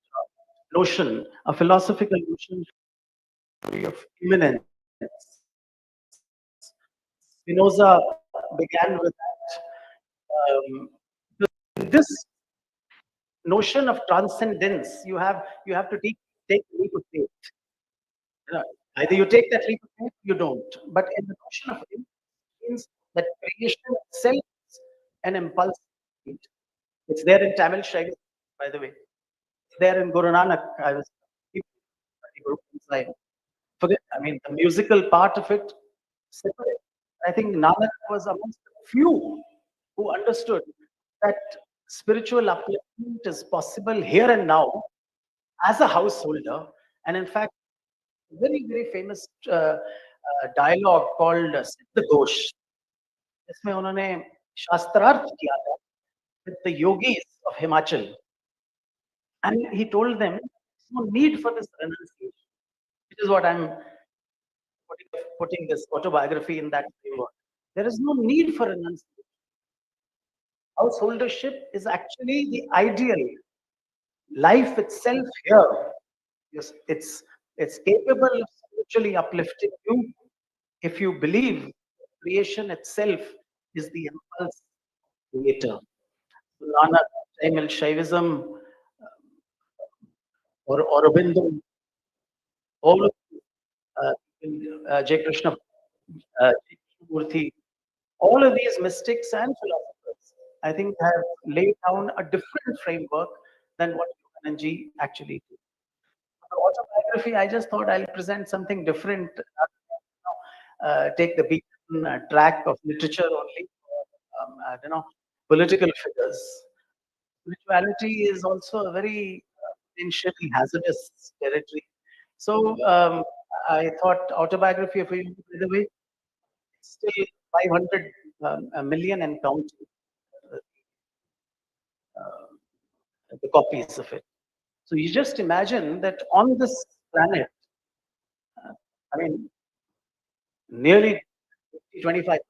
notion, a philosophical notion of immanence. Spinoza began with that. This notion of transcendence, you have to take a leap of faith. Either you take that leap of faith, you don't. But in the notion of immanence, means that creation itself is an impulse. It's there in Tamil Shaiva, by the way. It's there in Guru Nanak. I was inside. Forget, I mean, the musical part of it, separate. I think Nanak was amongst the few who understood that spiritual upliftment is possible here and now as a householder. And in fact, very, very famous dialogue called Siddha Ghosh. इसमें उन्होंने शास्त्रार्थ किया था with the yogis of Himachal, and he told them there's no need for this renunciation, which is what I'm putting this autobiography in that framework. There is no need for renunciation. Householdership is actually the ideal. Life itself here, yes, it's capable of spiritually uplifting you if you believe creation itself is the impulse creator. Nanak, Tamil Shaivism, or Aurobindo, all of J. Krishna, Murthy, all of these mystics and philosophers, I think, have laid down a different framework than what Yogananji actually did. For autobiography, I just thought I'll present something different, take the beaten track of literature only, I don't know, political figures. Spirituality is also a very potentially hazardous territory. So I thought autobiography of a, by the way, it's still 500 million and counting the copies of it. So you just imagine that on this planet, I mean, nearly 25% of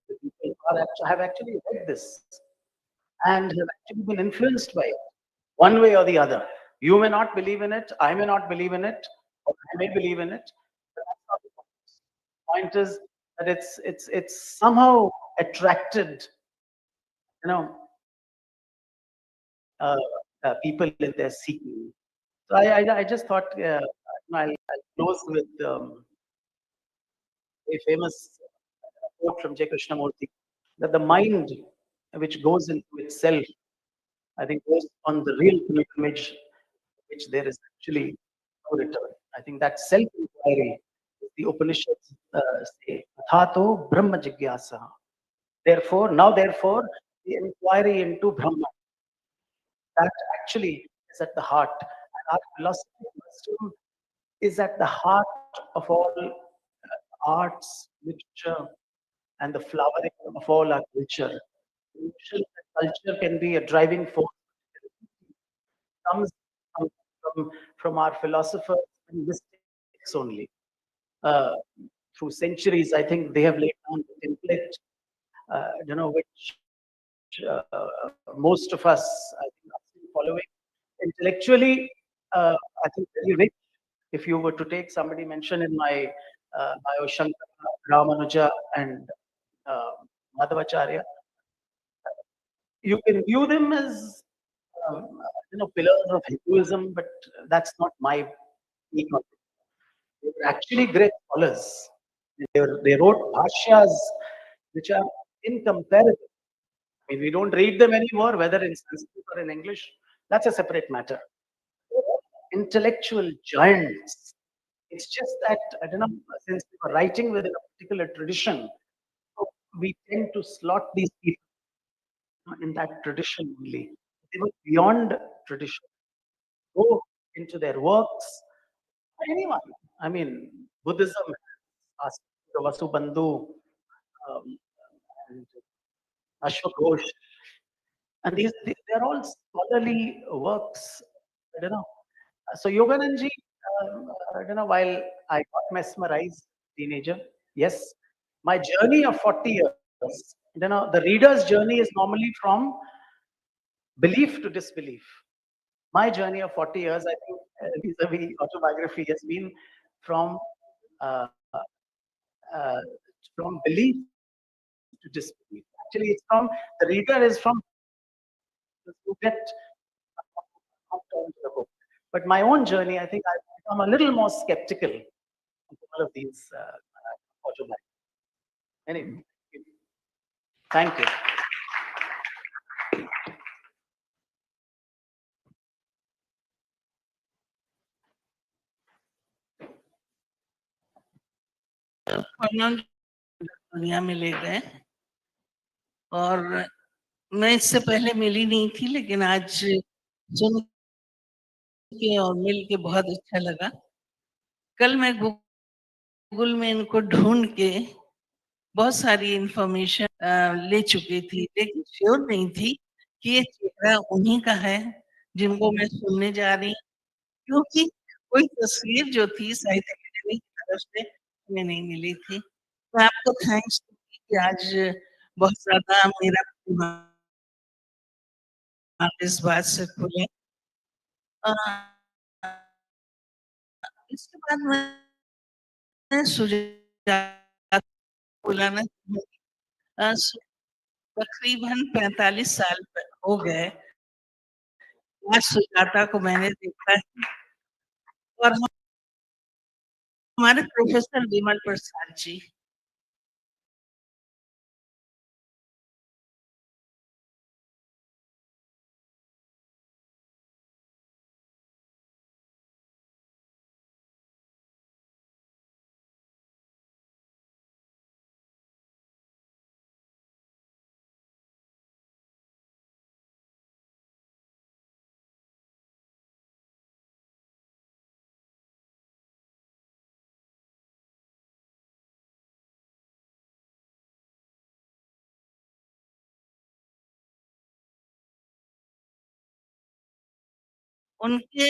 the people have actually read this and have actually been influenced by it, one way or the other. You may not believe in it, I may not believe in it, or I may believe in it, but that's not the point. The point is that it's somehow attracted, you know, uh, people in their seeking. So I just thought I'll close with a famous quote from J. Krishnamurti, that the mind which goes into itself, I think, goes on the real pilgrimage, which there is actually no return. I think that self-inquiry, the Upanishads say, Athato Brahma Jigyasa. Therefore, the inquiry into Brahma, that actually is at the heart. And our philosophy wisdom is at the heart of all arts, literature, and the flowering of all our culture. Emotion and culture can be a driving force. It comes from, from our philosophers and mystics only. Uh, through centuries, I think they have laid down the template, which most of us, I think, are still following. Intellectually, I think very rich. If you were to take somebody mentioned in my bio, Shankara, Ramanuja, and uh, Madhavacharya, you can view them as um, pillars of Hinduism, but that's not my take on it. They were actually great scholars. They wrote bhashyas which are incomparable. I mean, we don't read them anymore, whether in Sanskrit or in English. That's a separate matter. Intellectual giants. It's just that, I don't know, since we were writing within a particular tradition, so we tend to slot these people in that tradition only. They were beyond tradition. Go into their works. Anyone. I mean, Buddhism has Vasubandhu, um, and Ashwaghosh, and they're all scholarly works. I don't know. So Yogananji, while I got mesmerized, teenager, yes, my journey of 40 years, the reader's journey is normally from belief to disbelief. My journey of 40 years, I think, vis-a-vis autobiography has been from uh, uh, belief to disbelief. Actually, it's from the reader is from to get onto the book. But my own journey, I think I've become a little more skeptical of all of these autobiographies. Anyway, thank you. Pranav दुनिया में ले गए और मैं इससे पहले मिली नहीं थी, लेकिन आज सुन के और मिल के बहुत अच्छा लगा। कल मैं गूगल में इनको ढूंढ के बहुत सारी इंफॉर्मेशन ले चुकी थी, लेकिन श्योर नहीं थी कि ये चेहरा उन्हीं का है जिनको मैं सुनने जा रही हूँ, क्योंकि कोई तस्वीर जो थी साहित्य अकादमी की तरफ से हमें नहीं मिली थी। मैं आपको थैंक्स दूँगी कि आज बहुत ज़्यादा मेरा दिमाग इस बात से खुले। अ, इसके बाद मैं सुजाता को बुलाना चाहूँगी। सु तकरीबन 45 साल हो गए, आज सुजाता को मैंने देखा है और हमारे प्रोफ़ेसर विमल प्रसाद जी उनके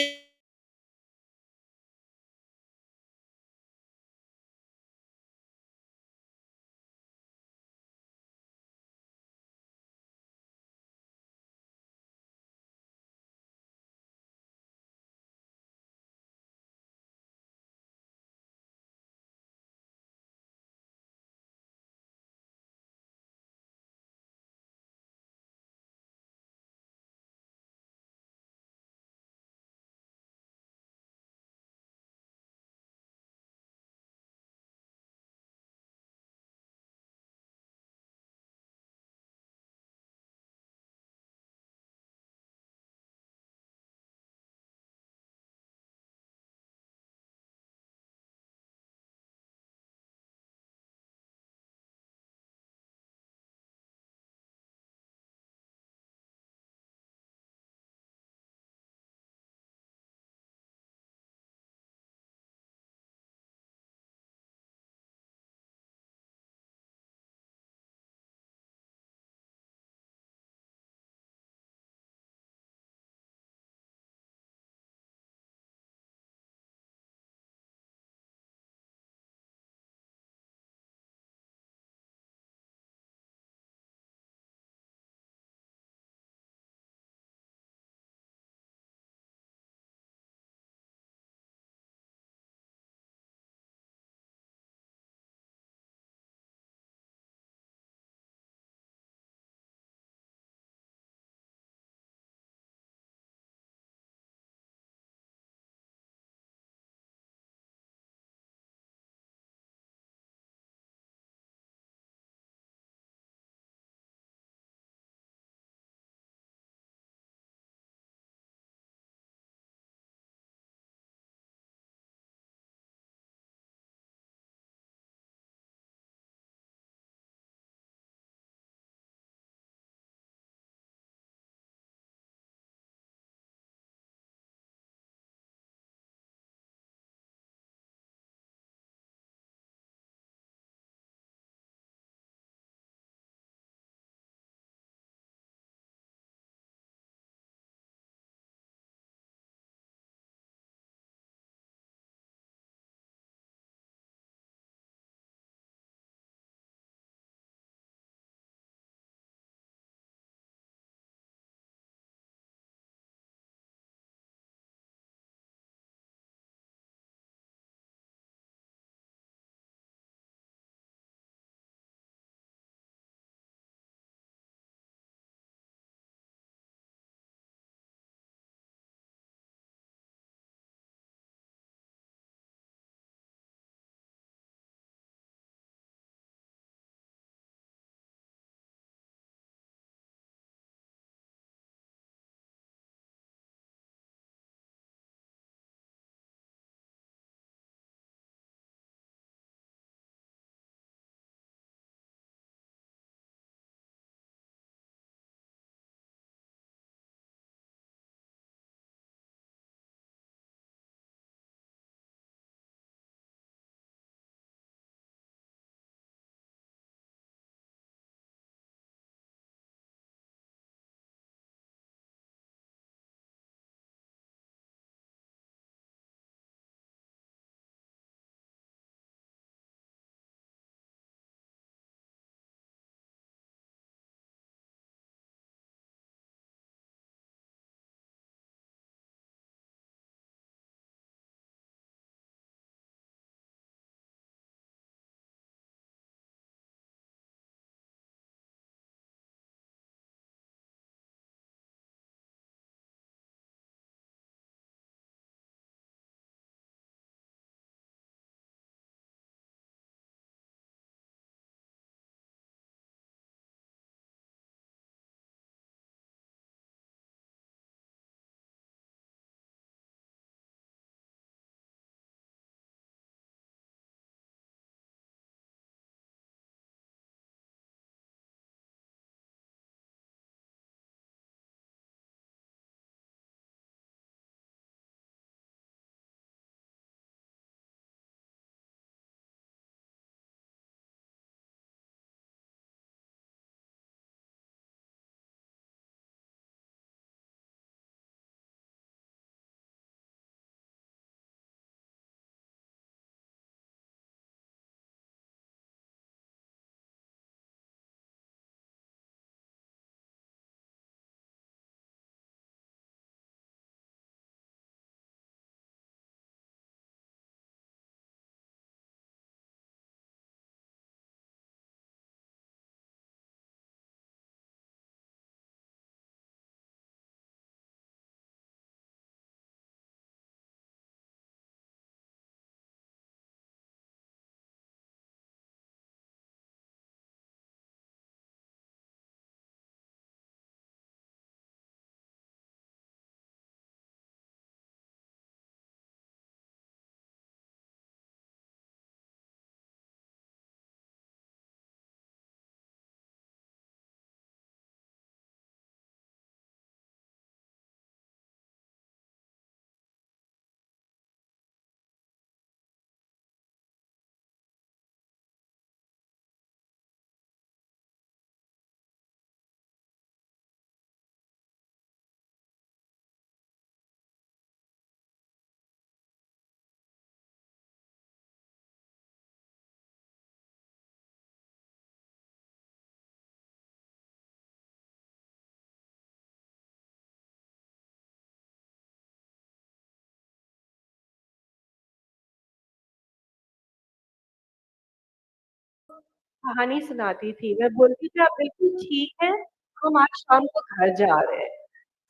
कहानी सुनाती थी। मैं बोलती थी, "आप बिल्कुल ठीक हैं, हम आज शाम को घर जा रहे हैं।"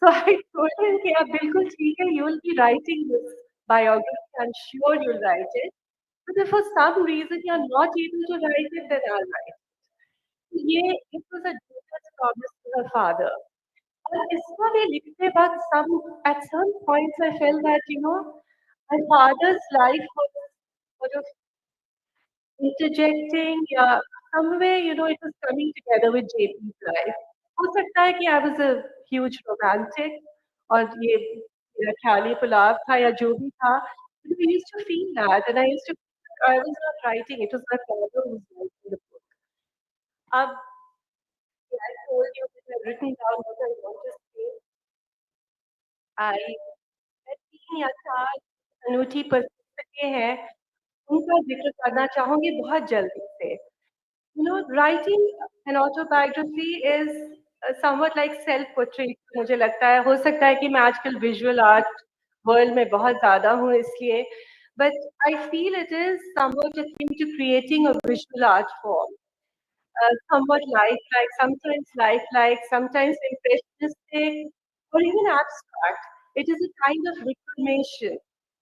So I told him कि आप बिल्कुल ठीक है, you will be writing this biography, I'm sure you'll write it. But if for some reason you're not able to write it, then I'll write it. ये it was a dubious promise to her father. और इसको भी लिखते वक्त at some points I felt that, my father's life was sort of interjecting, yeah, somewhere, it was coming together with JP's life. हो सकता है कि I was a huge romantic और ये मेरा ख्याली पुलाव था या जो भी था. But I used to feel that, and I was not writing. It was my father who was writing the book. अब I told you that I've written down what I want to say. I मैं 3 या 4 अनूठी पुस्तकें हैं, उनका ज़िक्र करना चाहूँगी बहुत जल्दी से. Writing an autobiography is somewhat like self-portrait. मुझे लगता है, हो सकता है कि मैं आजकल visual art world में बहुत ज़्यादा हूँ इसलिए, but I feel it is somewhat akin to creating a visual art form. Somewhat lifelike, sometimes impressionistic, or even abstract. It is a kind of reclamation.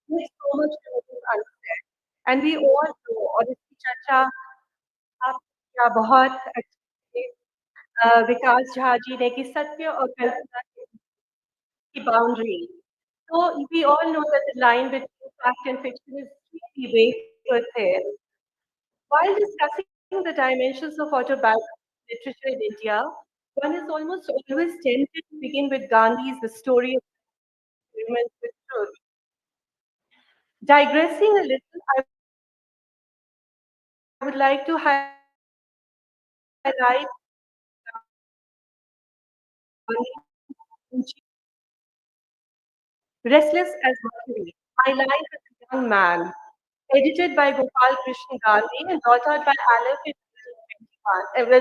There's so much that is unsaid. And we all know, और इसकी चर्चा आप क्या बहुत अच्छे से विकास झा जी ने कि सत्य और कल्पना की boundary. So we all know that the line between fact and fiction is really way thin. While discussing the dimensions of autobiographical literature in India, one is almost always tempted to begin with Gandhi's The Story of Experiment with Truth. Digressing a little, I would like to highlight Restless as Mercury, My Life as a Young Man, edited by Gopal Krishna Gandhi and brought out by Aleph in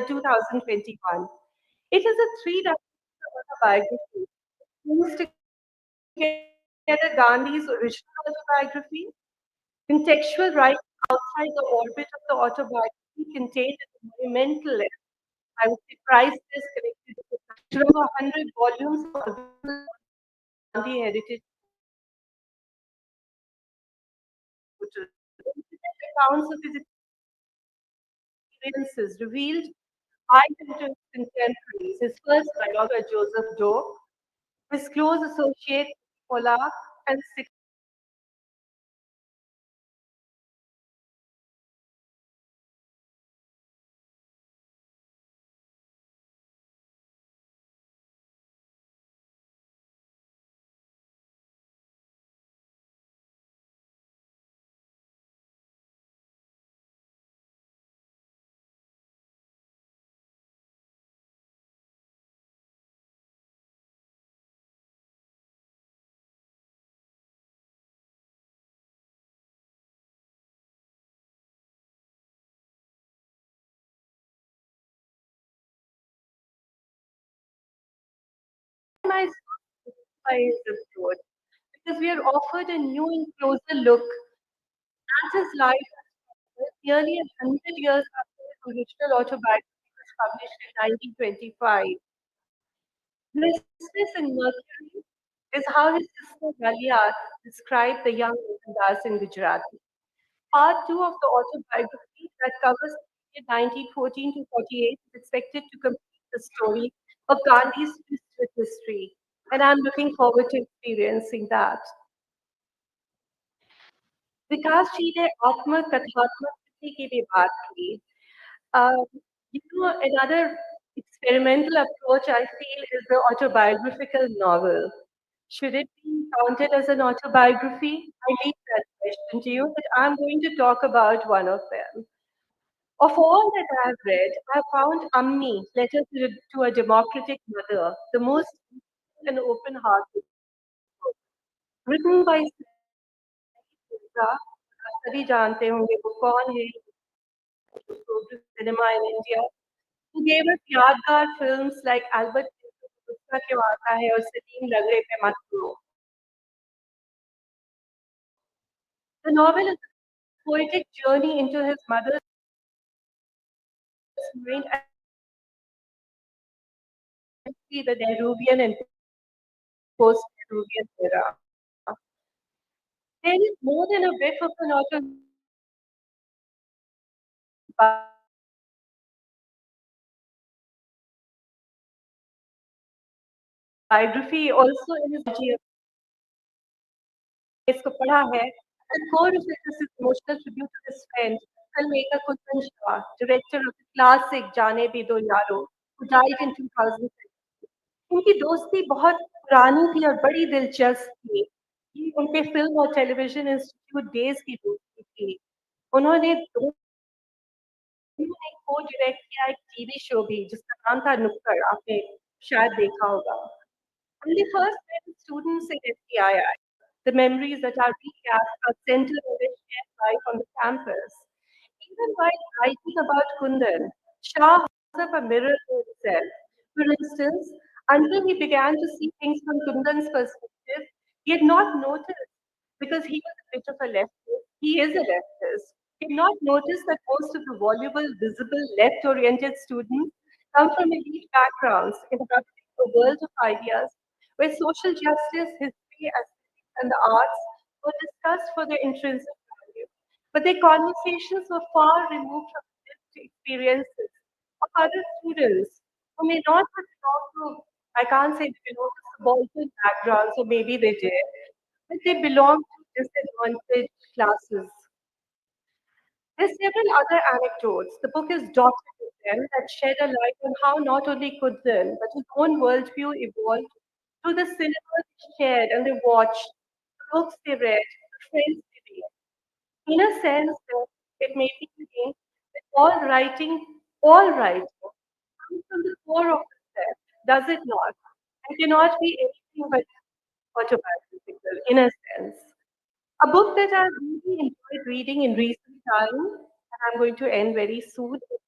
2021. It is a three-dimensional autobiography. Brings together Gandhi's original autobiography, contextual writing outside the orbit of the autobiography contained in the monumental list. I would say priceless collected through 100 volumes of available Gandhi heritage total. Accounts of his experiences revealed eyes into his contemporaries. His first biographer, Joseph Doe, his close associate, Khullar, and my by his approach, because we are offered a new and closer look at his life nearly 100 years after his original autobiography was published in 1925. Restless and Mercury is how his sister Galia described the young Mohandas in Gujarati. Part 2 of the autobiography that covers the period 1914 to 48 is expected to complete the story of Gandhi's twist with history, and I'm looking forward to experiencing that. विकास जी ने आत्म-कथात्मक कृति की भी बात की. Um, another experimental approach I feel is the autobiographical novel. Should it be counted as an autobiography? I leave that question to you, but I'm going to talk about one of them. Of all that I have read, I have found Ammi, Letter to a Democratic Mother, the most and open-hearted book, written by Sujata. सभी जानते होंगे वो कौन है, cinema in India, who gave us यादगार films like Albert गुस्सा क्यों आता है और सलीम लंगड़े पे मत रो. The novel is a poetic journey into his mother's mind and see the Nehruvian and post-Nehruvian era. There is more than a whiff of an autobiography also in his इसको पढ़ा है. The core of it is his emotional tribute to his friend, filmmaker Kundan Shah, director of the classic जाने भी दो यारो, who died in 2006. उनकी दोस्ती बहुत पुरानी थी और बड़ी दिलचस्प थी. ये उनके फिल्म और टेलीविजन इंस्टीट्यूट डेज की दोस्ती थी. उन्होंने दोनों ने को डायरेक्ट किया एक टीवी शो भी जिसका नाम था नुक्कड़. आपने शायद देखा होगा. And the first grade students in FTII, the memories that are recapped are centered on their shared life on the campus. Even while writing about Kundan, Shah holds up a mirror to himself. For instance, until he began to see things from Kundan's perspective, he had not noticed because he was a bit of a leftist. He is a leftist. He had not noticed that most of the voluble, visible, left oriented students come from elite backgrounds inhabiting a world of ideas where social justice, history, aesthetics, and the arts were discussed for their intrinsic value. But their conversations were far removed from the lived experiences of other students who may not have belonged to, I can't say they belong to subaltern backgrounds, or maybe they did, but they belong to disadvantaged classes. There's several other anecdotes. The book is dotted with them that shed a light on how not only Kudran, but his own worldview evolved through the cinema they shared and they watched, the books they read, the friends they made. In a sense, though, it made me think that all writing comes from the core of itself, does it not? And cannot be anything but autobiographical, in a sense. A book that I've really enjoyed reading in recent time, and I'm going to end very soon, is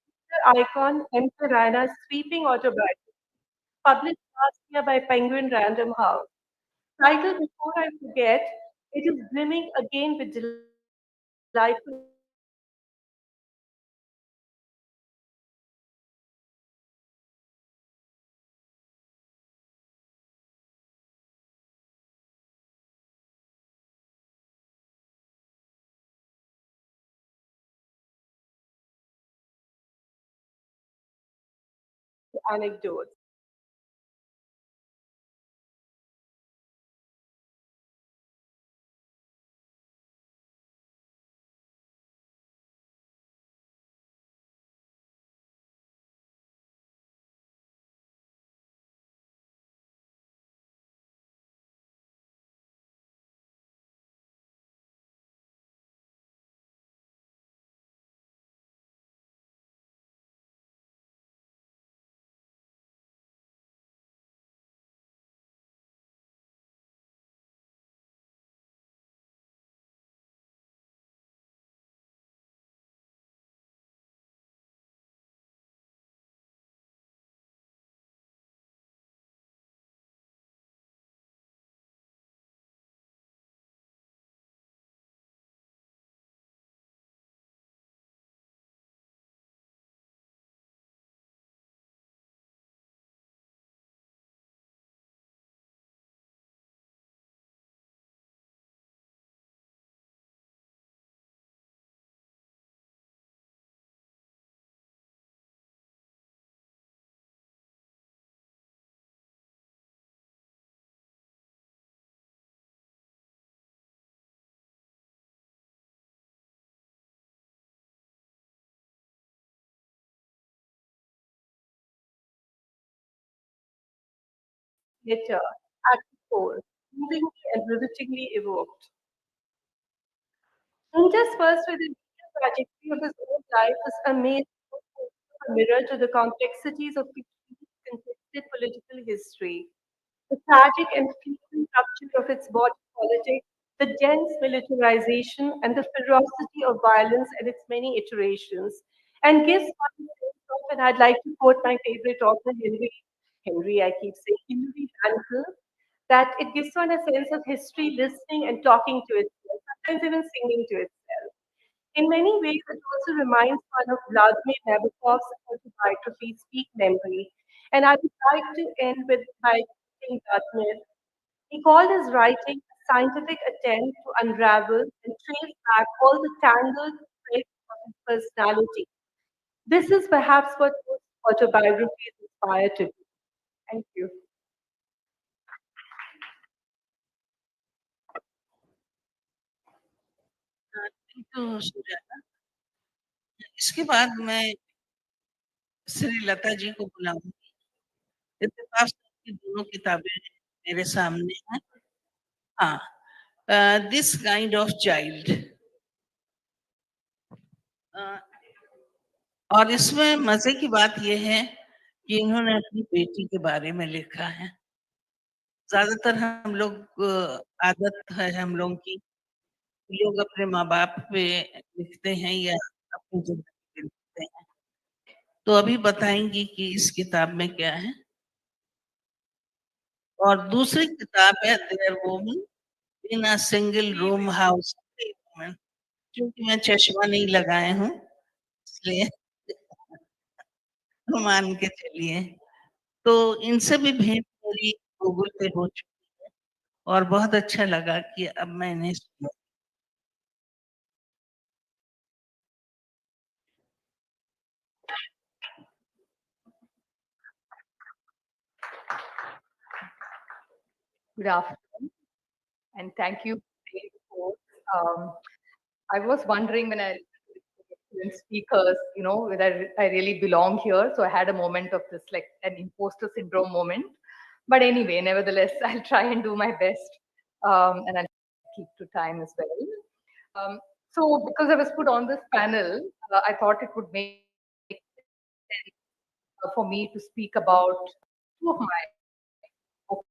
the icon M. Rana's sweeping autobiography, published last year by Penguin Random House. Titled Before I Forget, it is brimming again with delightful anecdotes and reflections on his life and work. Theatre, Act 4, movingly and rivetingly evoked. Interspersed with the real trajectory of his own life is a maze a mirror to the complexities of Italy's contested political history. The tragic and fleeting rupture of its body politic, the dense militarization, and the ferocity of violence and its many iterations, and gives one a sense of, and I'd like to quote my favorite author, I keep saying, Hilary Mantel, that it gives one a sense of history listening and talking to itself, sometimes even singing to itself. In many ways, it also reminds one of Vladimir Nabokov's autobiography, Speak Memory. And I would like to end with by quoting Vladimir. He called his writing a scientific attempt to unravel and trace back all the tangled threads of his personality. This is perhaps what most autobiographies aspire to do. Thank you. तो सुजाता, इसके बाद मैं श्रीलता जी को बुलाऊंगी। इत्तेफाक से उनकी दोनों किताबें मेरे सामने हैं। हाँ, दिस काइंड ऑफ चाइल्ड, और इसमें मजे की बात यह है कि इन्होंने अपनी बेटी के बारे में लिखा है। ज्यादातर हम लोग आदत है हम लोगों की, लोग अपने माँ बाप पे लिखते हैं या अपनी जिंदगी पे लिखते हैं। तो अभी बताएंगी कि इस किताब में क्या है। और दूसरी किताब है there woman in a single room house. क्योंकि मैं चश्मा नहीं लगाए हूँ इसलिए मान के चलिए। तो इनसे भी भेंट मेरी गूगल पे हो चुकी है और बहुत अच्छा लगा कि अब मैं इन्हें सुना। Good afternoon, and thank you for. Um, I was wondering when I listened to speakers, whether I really belong here. So I had a moment of this, like an imposter syndrome moment. But anyway, nevertheless, I'll try and do my best, and I'll keep to time as well. So because I was put on this panel, I thought it would make sense for me to speak about two of my books.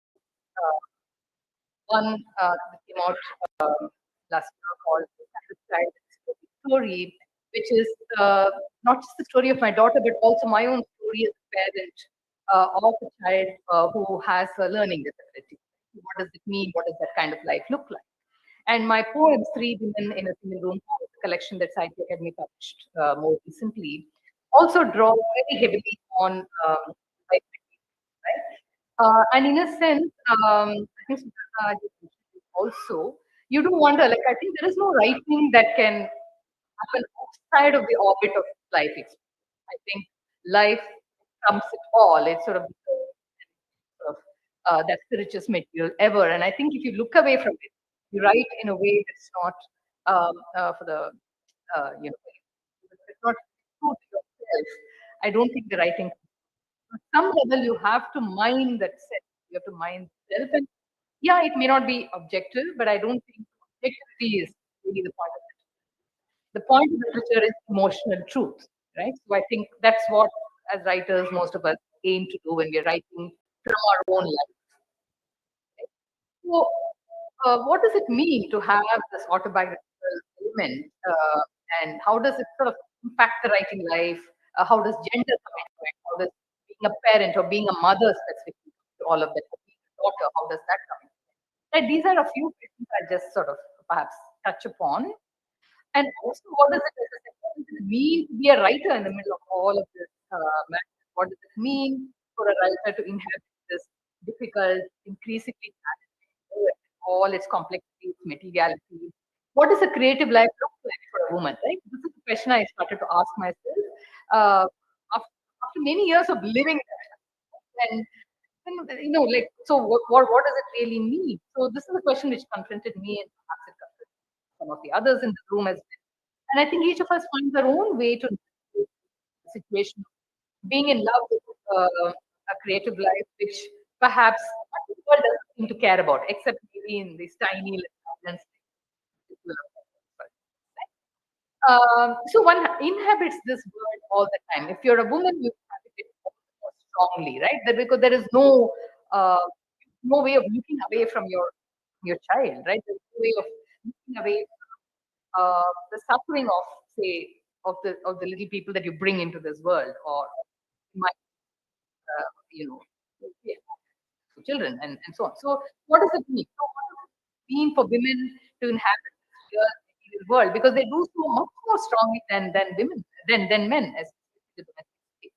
One that came out last year called Child Story, which is not just the story of my daughter, but also my own story as a parent of a child who has a learning disability. What does it mean? What does that kind of life look like? And my poem, Three Women in a Single Room, a collection that Sahitya Academy published more recently, also draws very heavily on life, right? And in a sense, I think Sujata just mentioned this also, you do wonder, like, I think there is no writing that can happen outside of the orbit of life experience. I think life trumps it all. It's sort of that's the richest material ever. And I think if you look away from it, you write in a way that's not for the, it's not true to yourself. I don't think the writing on some level you have to mind that self. You have to mind self, and yeah, it may not be objective, but I don't think objectivity is really the point of it. The point of literature is emotional truth, right? So I think that's what, as writers, most of us aim to do when we're writing from our own life. So, what does it mean to have this autobiographical element, and how does it sort of impact the writing life? How does gender come into it? How does being a parent or being a mother specifically to all of that, or being a daughter, how does that come into it? Right, these are a few questions I just sort of perhaps touch upon. And also, what does it, as I said, what does it mean to be a writer in the middle of all of this madness? What does it mean for a writer to inhabit this difficult, increasingly challenging world, all its complexity, its materiality? What does a creative life look like for a woman, right? This is the question I started to ask myself uh, after many years of living that. And like, so what does it really mean? So this is a question which confronted me, and perhaps it confronted some of the others in the room as well. And I think each of us finds our own way to navigate the situation, being in love with a creative life, which perhaps what the world doesn't seem to care about, except maybe in these tiny little islands. So one inhabits this world all the time. If you're a woman, you inhabit it more strongly, right? That because there is uh, no way of looking away from your child, right? There's no way of looking away from the suffering of, say, of the little people that you bring into this world, or my, you know, yeah, children and so on. So what does it mean? So what does it mean for women to inhabit this real this world because they do so much more strongly than women, than men, as the domestic.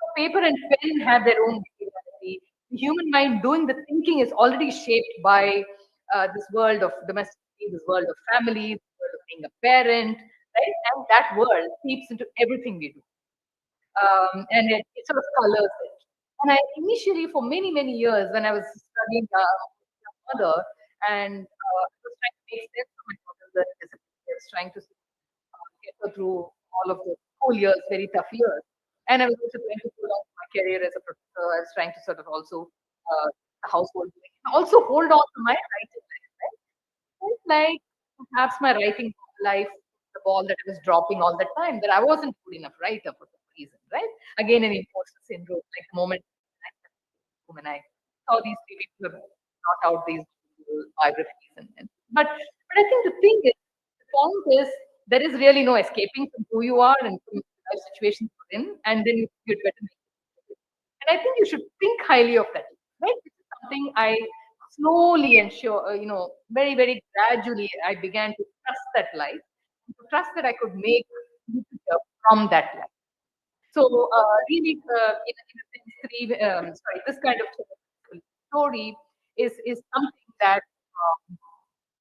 So paper and pen have their own materiality. The human mind doing the thinking is already shaped by this world of domesticity, this world of family, this world of being a parent, right? And that world seeps into everything we do. And it sort of colors it. And I initially, for many, many years, when I was studying mother, and I was trying to make sense of my mother's discipline, I was trying to get her through all of the school years, very tough years. And I was also trying to pull off my career as a professor. I was trying to sort of also the household, and also hold on to my writing life. Right? Felt like perhaps my writing life, the ball that I was dropping all the time, that I wasn't good enough writer for some reason, right? Again, an imposter syndrome, like the moment when I saw these three people have brought out these biographies. But I think the thing is, the point is, there is really no escaping from who you are and from the life situations you're in, and then you'd better make it. And I think you should think highly of that, right? This is something I slowly and very, very gradually, I began to trust that life, to trust that I could make literature from that life. So really, in a sense, this kind of story is something that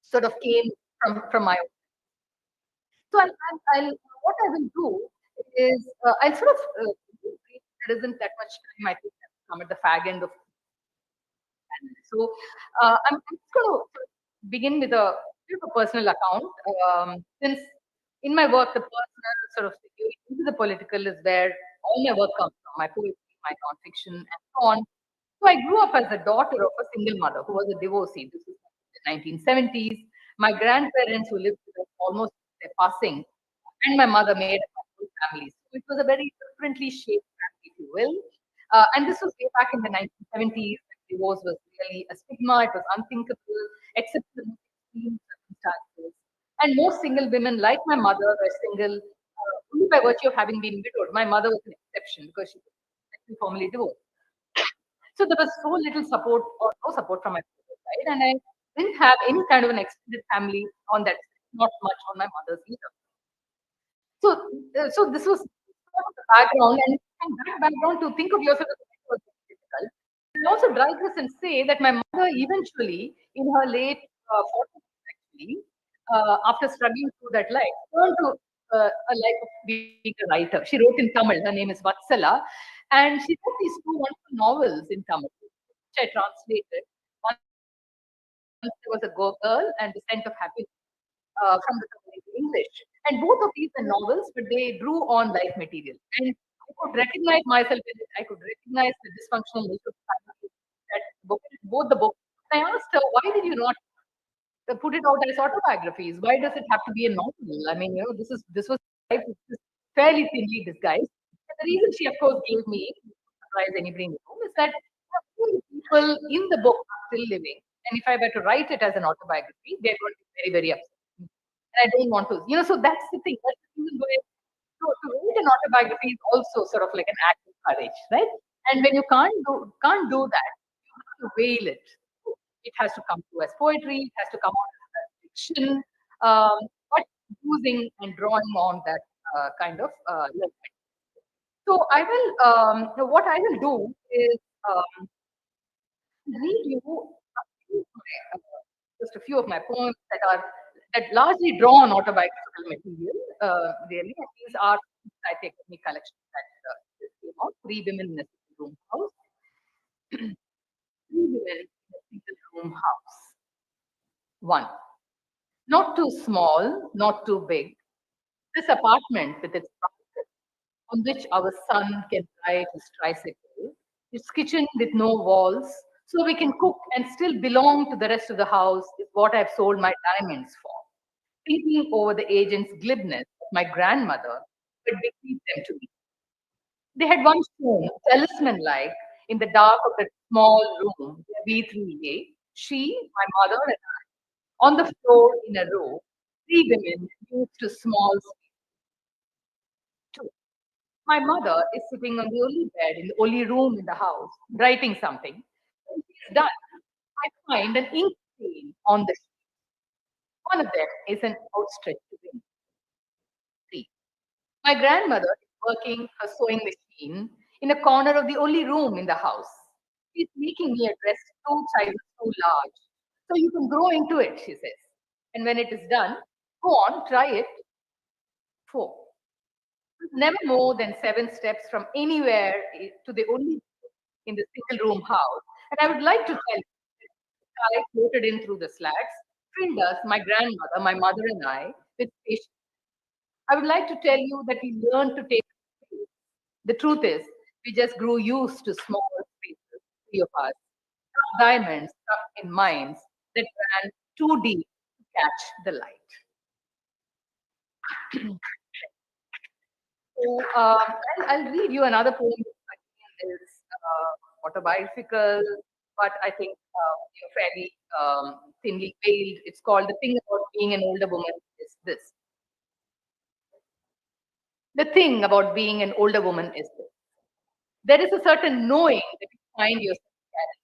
sort of came from my own. So what I will do is I'll sort of there isn't that much time I think I've come at the fag end of. So I'm just going to begin with a bit of a personal account. Since in my work, the personal sort of segues into the political is where all my work comes from, my poetry, my nonfiction, and so on. So I grew up as a daughter of a single mother who was a divorcee. This was in the 1970s. My grandparents, who lived with us almost their passing, and my mother made a whole family. So it was a very differently shaped family, if you will. And this was way back in the 1970s. Divorce was really a stigma. It was unthinkable, except in extreme circumstances. And most single women, like my mother, were single only by virtue of having been widowed. My mother was an exception because she was formally divorced. So there was so little support or no support from my father's side, and I didn't have any kind of an extended family on that, not much on my mother's either. So this was sort of the background, and that background to think of yourself as a woman was very difficult. And also drive this and say that my mother eventually, in her late 40s actually, after struggling through that life, turned to a life of being a writer. She wrote in Tamil. Her name is Vatsala, and she wrote these two wonderful novels in Tamil, which I translated. One there was a girl and the scent of happiness from the Tamil into English. And both of these are novels, but they drew on life material. And I could recognize myself in it. I could recognize the dysfunctional nature of the family that both the books. I asked her, why did you not put it out as autobiographies? Why does it have to be a novel? I mean, this was life is fairly thinly disguised. And the reason she, of course, gave me, to surprise anybody in the room, is that the people in the book are still living. And if I were to write it as an autobiography, they're going to be very, very upset. And I don't want to, so that's the thing. That's the reason why. So to write an autobiography is also sort of like an act of courage, right? And when you can't do that, you have to veil it. It has to come through as poetry. It has to come out as fiction, but using and drawing on that kind of element. So I will. What I will do is read you just a few of my poems that largely draw on autobiographical material. Really, and these are Sahitya Akademi collection that just came out. Three women in a single room house. Three women in a single room house. One, not too small, not too big. This apartment with its basket on which our son can ride his tricycle, its kitchen with no walls, so we can cook and still belong to the rest of the house is what I've sold my diamonds for. Thinking over the agent's glibness of my grandmother, but bequeathed them to me. They had once shown, talisman-like, in the dark of that small room where we three lay, she, my mother, and I, on the floor in a row, three women used to small space. Two. My mother is sitting on the only bed in the only room in the house, writing something. When she's done, I find an ink stain on the sheet. One of them is an outstretched My grandmother is working her sewing machine in a corner of the only room in the house. She's making me a dress 2 sizes too large. So you can grow into it, she says. And when it is done, go on, try it. 4. Never more than 7 steps from anywhere to the only in the single room house. And I would like to tell you, that I floated in through the slats, filled us, my grandmother, my mother, and I, with patience. I would like to tell you that we learned to take space. The truth is, we just grew used to small spaces, 3 of us, diamonds stuck in mines that ran too deep to catch the light. So I'll read you another poem that again is autobiographical, but I think fairly thinly veiled. It's called "The Thing About Being an Older Woman Is This." The thing about being an older woman is this: there is a certain knowing that you find yourself carrying,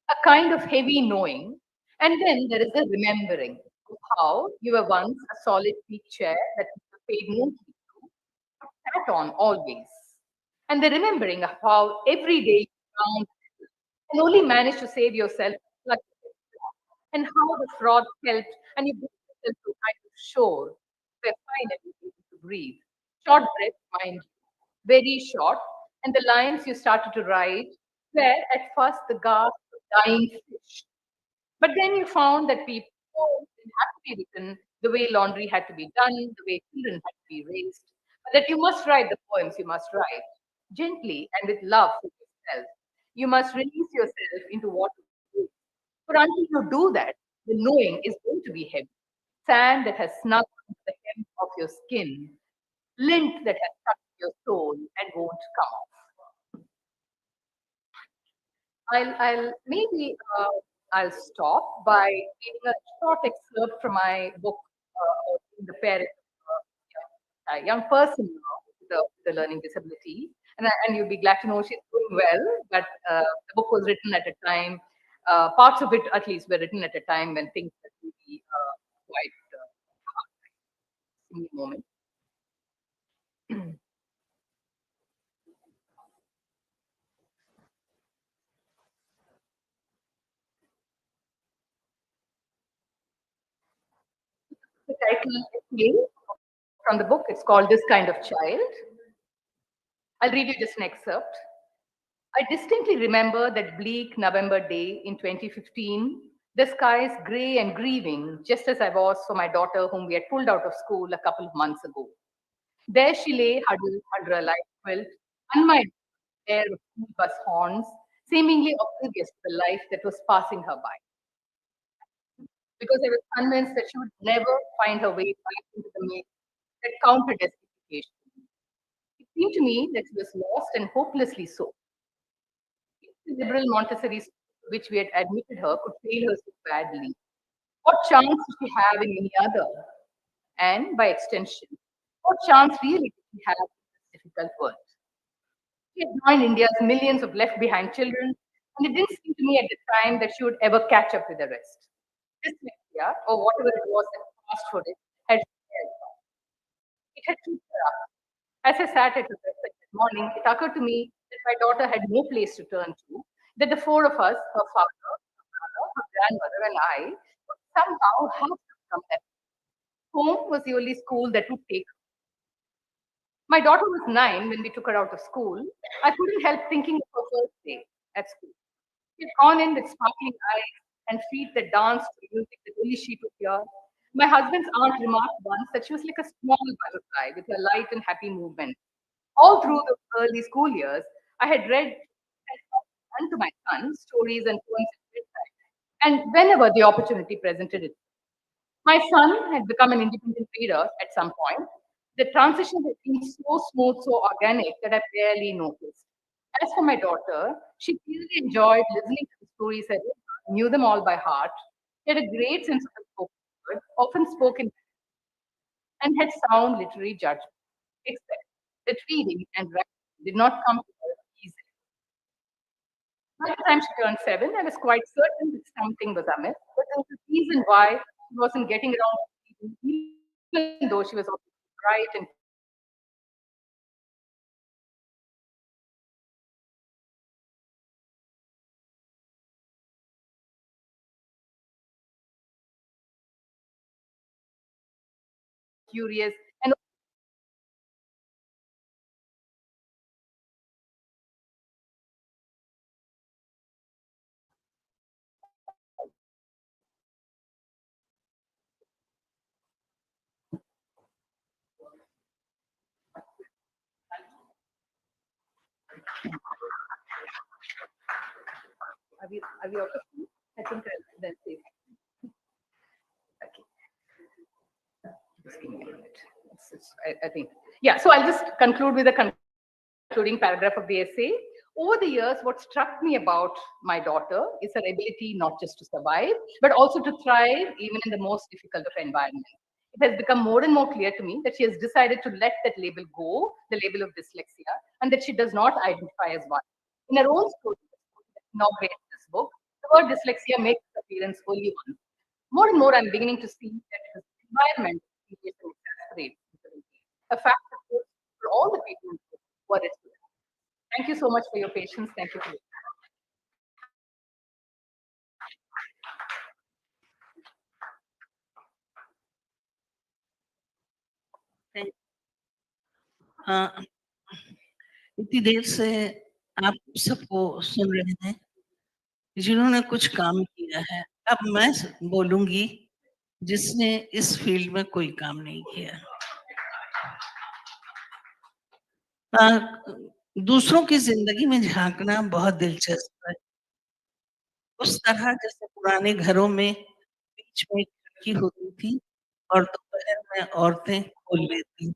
a kind of heavy knowing, and then there is a remembering of how you were once a solid peak chair that people paid no heed to, but sat on always. And the remembering of how every day you found and only managed to save yourself like and how the fraud helped and you brought yourself to kind of shore where finally able to breathe. Short breath, mind you, very short, and the lines you started to write were at first the gasp of dying fish. But then you found that people didn't have to be written the way laundry had to be done, the way children had to be raised, but that you must write the poems you must write, gently and with love for yourself. You must release yourself into what you do. For until you do that, the knowing is going to be heavy. Sand that has snuck into the hem of your skin, lint that has stuck to your soul and won't come off. I'll maybe I'll stop by reading a short excerpt from my book, The Parent a young person now with a learning disability. And you'll be glad to know she's doing well. But the book was written at a time, parts of it at least were written at a time when things were really quite hard. Give me a moment. The title again from the book, it's called This Kind of Child. I'll read you just an excerpt. I distinctly remember that bleak November day in 2015, the skies grey and grieving, just as I was for my daughter, whom we had pulled out of school a couple of months ago. There she lay huddled under a light quilt, unmindful of the air of school bus horns, seemingly oblivious to the life that was passing her by. Because I was convinced that she would never find her way back into the maze that counted as education. It seemed to me that she was lost and hopelessly so. The liberal Montessori school to which we had admitted her could fail her so badly. What chance did she have in any other? And by extension, what chance really did she have in this difficult world? She had joined India's millions of left behind children, and it didn't seem to me at the time that she would ever catch up with the rest. Dyslexia, or whatever it was that passed for it, had failed her. It had tripped her up. As I sat at her bedside that morning, it occurred to me that my daughter had no place to turn to, that the 4 of us, her father, her mother, her grandmother, and I, would somehow have to come back. Home was the only school that would take her. My daughter was 9 when we took her out of school. I couldn't help thinking of her first day at school. She had gone in with sparkling eyes and feet that danced to music that only she could hear. My husband's aunt remarked once that she was like a small butterfly with a light and happy movement. All through the early school years, I had read and to my son stories and poems at bedtime. And whenever the opportunity presented itself, my son had become an independent reader at some point. The transition had been so smooth, so organic that I barely noticed. As for my daughter, she really enjoyed listening to the stories I read, knew them all by heart. She had a great sense of the spoken word, often spoken and had sound literary judgment, except that reading and writing did not come to her easily. By the time she turned 7, I was quite certain that something was amiss, but there was a reason why she wasn't getting around to reading, even though she was obviously bright and curious, and are we out of time? I think I'll then say. Okay. Just give me a minute. I think. Yeah, so I'll just conclude with a concluding paragraph of the essay. Over the years, what struck me about my daughter is her ability not just to survive, but also to thrive even in the most difficult of environments. It has become more and more clear to me that she has decided to let that label go, the label of dyslexia, and that she does not identify as one. In her own story, that inaugurates this book, the word dyslexia makes its appearance only once. More and more, I'm beginning to see that it is the environment that creates and exacerbates disability, a fact that goes for all the people who are its victims. Thank you so much for your patience. Thank you for your हाँ, इतनी देर से आप सबको सुन रहे हैं जिन्होंने कुछ काम किया है। अब मैं बोलूंगी जिसने इस फील्ड में कोई काम नहीं किया। दूसरों की जिंदगी में झांकना बहुत दिलचस्प है। उस तरह जैसे पुराने घरों में बीच में एक खिड़की होती थी और दोपहर में औरतें खोल लेती,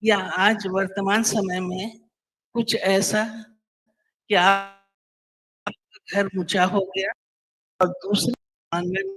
या आज वर्तमान समय में कुछ ऐसा कि आपका घर ऊंचा हो गया और दूसरे आंगन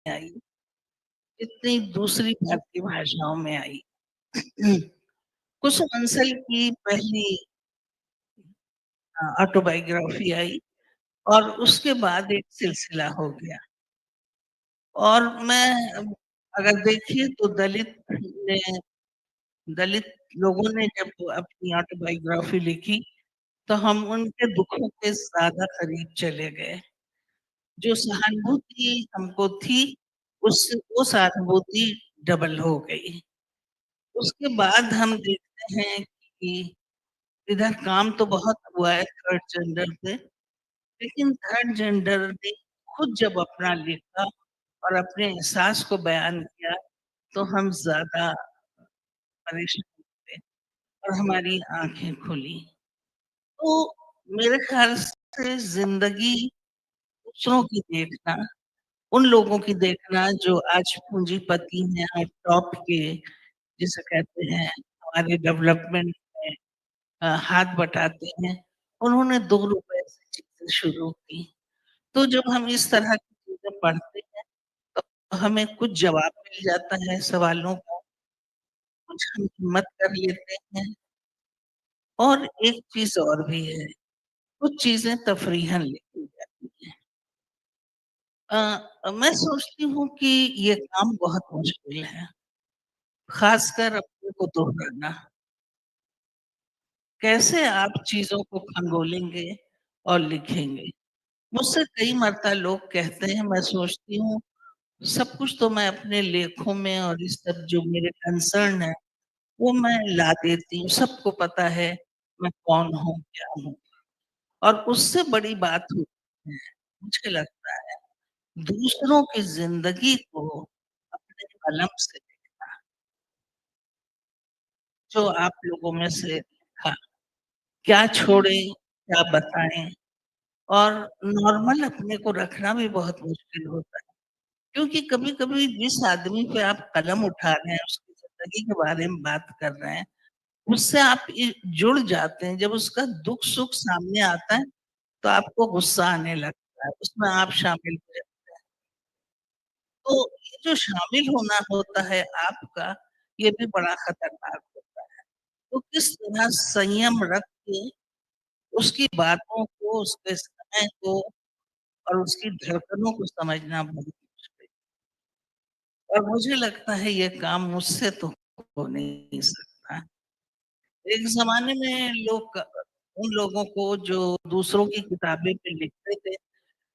आई जितनी दूसरी भारतीय भाषाओं में आई। कुसुम अंसल की पहली ऑटोबायोग्राफी आई और उसके बाद एक सिलसिला हो गया। और मैं अगर देखिए तो दलित लोगों ने जब अपनी ऑटोबायोग्राफी लिखी तो हम उनके दुखों के ज्यादा करीब चले गए। जो सहानुभूति हमको थी उससे वो सहानुभूति डबल हो गई। उसके बाद हम देखते हैं कि इधर काम तो बहुत हुआ है थर्ड जेंडर पे, लेकिन थर्ड जेंडर ने खुद जब अपना लिखा और अपने एहसास को बयान किया तो हम ज्यादा परेशान हुए और हमारी आंखें खुली। तो मेरे ख्याल से जिंदगी दूसरों की देखना, उन लोगों की देखना जो आज पूंजीपति हैं और टॉप के जिसे कहते हैं हमारे डेवलपमेंट में हाथ बटाते हैं, उन्होंने 2 रुपए से चीजें शुरू की। तो जब हम इस तरह की चीजें पढ़ते हैं तो हमें कुछ जवाब मिल जाता है सवालों का, कुछ हम हिम्मत कर लेते हैं। और एक चीज और भी है, कुछ चीजें तफरीहन लिखी जाती हैं। मैं सोचती हूँ कि ये काम बहुत मुश्किल है, खासकर अपने को दोहराना। कैसे आप चीजों को खंगोलेंगे और लिखेंगे? मुझसे कई मरता लोग कहते हैं, मैं सोचती हूँ सब कुछ तो मैं अपने लेखों में और इस सब जो मेरे कंसर्न है वो मैं ला देती हूँ, सबको पता है मैं कौन हूँ, क्या हूँ। और उससे बड़ी बात होती है, मुझे लगता है, दूसरों की ज़िंदगी को अपने कलम से लिखना, जो आप लोगों में से लिखा, क्या छोड़ें, क्या बताएँ और नॉर्मल अपने को रखना भी बहुत मुश्किल होता है। क्योंकि कभी-कभी जिस आदमी पे आप कलम उठा रहे हैं, उसकी ज़िंदगी के बारे में बात कर रहे हैं, उससे आप जुड़ जाते हैं। जब उसका दुख-सुख सामने आता है, तो आपको गुस्सा आने लगता है, उसमें आप शामिल हो जाते हैं। तो ये जो शामिल होना होता है आपका, ये भी बड़ा खतरनाक होता है। तो किस तरह संयम रख के उसकी बातों को, उसके समय को और उसकी धड़कनों को समझना बहुत मुश्किल है। और मुझे लगता है ये काम मुझसे तो हो नहीं सकता। एक ज़माने में लोग उन लोगों को जो दूसरों की किताबें पे लिखते थे,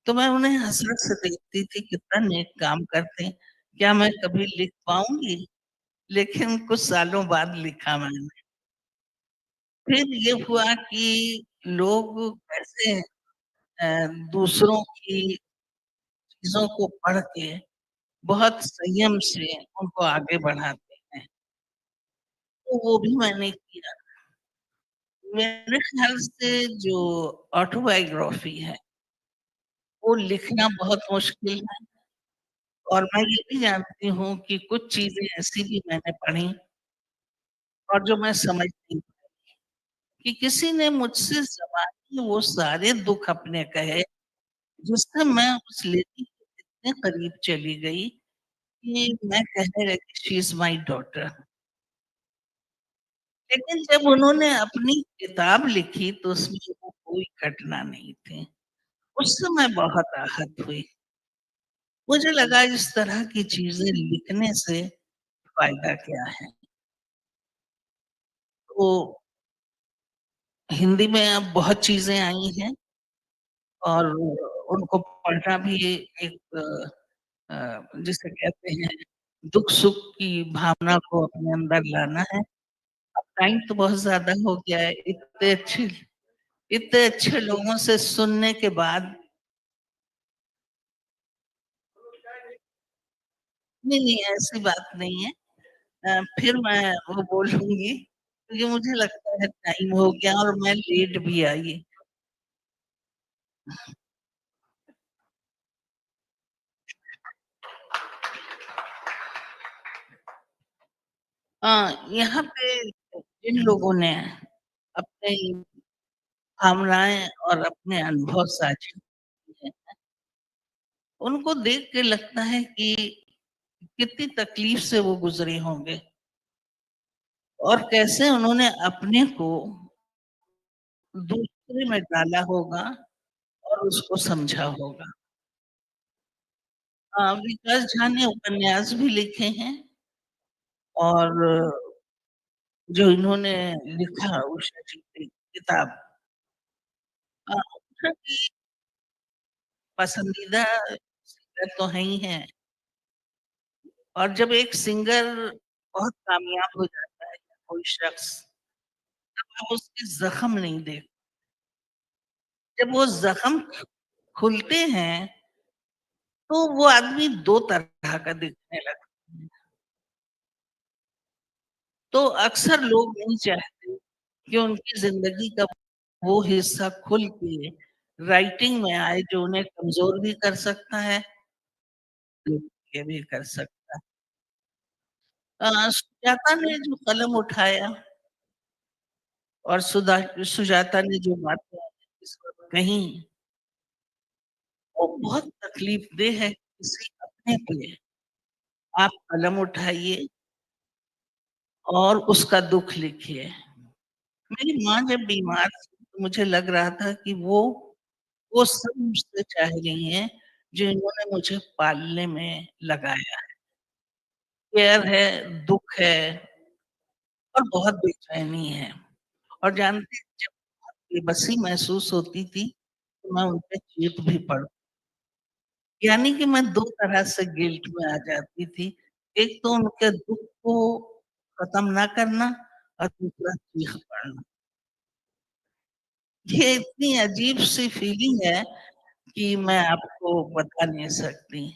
तो मैं उन्हें हँसरत से देखती थी, कितना नेक काम करते हैं। क्या मैं कभी लिख पाऊँगी? लेकिन कुछ सालों बाद लिखा मैंने। फिर ये हुआ कि लोग कैसे दूसरों की चीज़ों को पढ़ के बहुत संयम से उनको आगे बढ़ाते हैं। तो वो भी मैंने किया। मेरे ख़्याल से जो ऑटोबायोग्राफ़ी है, वो लिखना बहुत मुश्किल है और मैं ये भी जानती हूँ कि कुछ चीज़ें ऐसी भी मैंने पढ़ी और जो मैं समझ नहीं पाई कि किसी ने मुझसे ज़बानी वो सारे दुःख अपने कहे, जिससे मैं उस लेडी के इतने करीब चली गई कि मैं कहने लगी शी इज़ माय डॉटर। लेकिन जब उन्होंने अपनी किताब लिखी तो उसमें वो कोई घटना नहीं थी। उस समय बहुत आहत हुई। मुझे लगा इस तरह की चीज़ें लिखने से फ़ायदा क्या है? तो हिंदी में अब बहुत चीज़ें आई हैं और उनको पढ़ना भी एक जिसे कहते हैं दुःख-सुख की भावना को अपने अंदर लाना है। अब टाइम तो बहुत ज़्यादा हो गया है। इतने अच्छे लोगों से सुनने के बाद नहीं, नहीं ऐसी बात नहीं है। फिर मैं वो बोलूँगी क्योंकि मुझे लगता है टाइम हो गया और मैं लेट भी आई। यहाँ पे जिन लोगों ने अपने भावनाएँ और अपने अनुभव साझा किए हैं, उनको देख के लगता है कि कितनी तकलीफ से वो गुज़रे होंगे और कैसे उन्होंने अपने को दूसरे में डाला होगा और उसको समझा होगा। विकास झा ने उपन्यास भी लिखे हैं और जो इन्होंने लिखा उषा जी की किताब उषा की पसंदीदा सिंगर तो हैं ही हैं और जब एक सिंगर बहुत कामयाब हो जाता है या कोई शख्स, तब आप उसके ज़ख्म नहीं देखते। जब वो ज़ख्म खुलते हैं, तो वो आदमी 2 तरह का दिखने लगता है। तो अक्सर लोग नहीं चाहते कि उनकी ज़िंदगी का वो हिस्सा खुल के राइटिंग में आए जो उन्हें कमज़ोर भी कर सकता है, ये भी कर सकता है। सुजाता ने जो कलम उठाया और सुजाता ने जो बातें इस वक़्त कहीं, वो बहुत तकलीफ़देह है किसी अपने के लिए। आप कलम उठाइए और उसका दुःख लिखिए। मेरी माँ जब बीमार थी, तो मुझे लग रहा था कि वो सब मुझसे चाह रही हैं, जो इन्होंने मुझे पालने में लगाया है। केयर है, दुःख है और बहुत बेचैनी है। और जानती हैं, जब बहुत बेबसी महसूस होती थी, तो मैं उन पे चीट भी पड़, यानी कि मैं 2 तरह से गिल्ट में आ जाती थी। एक तो उनके दुःख को खत्म ना करना और दूसरा चीख पड़ना। ये इतनी अजीब-सी फीलिंग है कि मैं आपको बता नहीं सकती।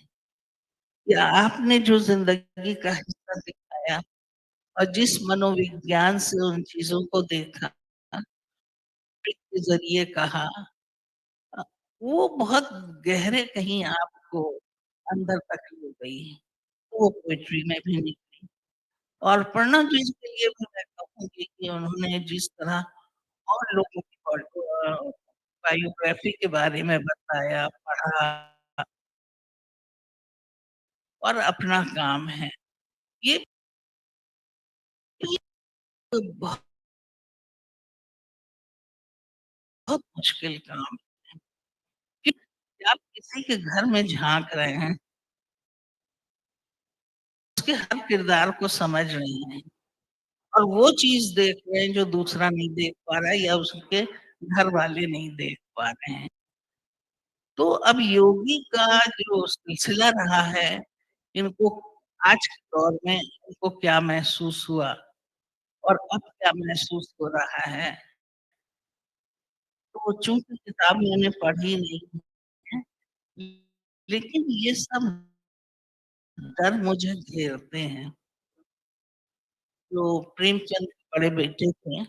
या आपने जो ज़िंदगी का हिस्सा दिखाया और जिस मनोविज्ञान से उन चीज़ों को देखा, के ज़रिए कहा, अ, वो बहुत गहरे कहीं आपको अंदर तक ले गई। वो पोएट्री में भी निकली। और प्रणव जी के लिए भी मैं कहूँगी कि उन्होंने जिस तरह और लोगों की बायोग्राफी के बारे में बताया, पढ़ा और अपना काम है। ये तो बहुत मुश्किल काम है कि आप किसी के घर में झाँक रहे हैं, उसके हर किरदार को समझ रहे हैं और वो चीज़ देख रहे हैं जो दूसरा नहीं देख पा रहा है या उसके घर वाले नहीं देख पा रहे हैं। तो अब योगी का जो सिलसिला रहा है, इनको आज के दौर में इनको क्या महसूस हुआ और अब क्या महसूस हो रहा है, तो चूँकि किताब मैंने पढ़ी नहीं है, लेकिन ये सब डर मुझे घेरते हैं। जो प्रेमचंद के बड़े बेटे थे,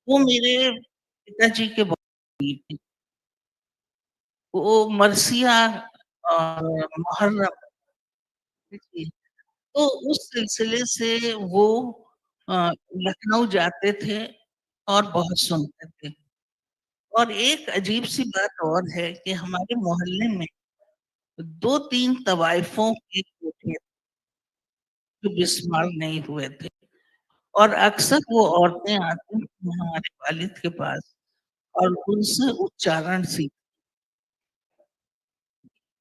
वो मेरे पिताजी के बहुत करीब थे। वो मरसिया और मुहर्रम, जी, तो उस सिलसिले से वो अ, लखनऊ जाते थे और बहुत सुनते थे। और एक अजीब-सी बात और है कि हमारे मोहल्ले में 2-3 तवाइफों के कोठे जो बिस्मार नहीं हुए थे और अक्सर वो औरतें आती थी हमारे वालिद के पास और उनसे उच्चारण सीख,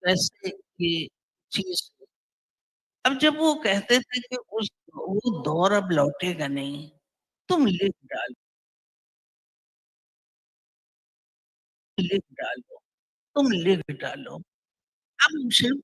कैसे ये चीज़। अब जब वो कहते थे कि उस वो दौर अब लौटेगा नहीं, तुम लिख डालो, तुम लिख डालो। अब सिर्फ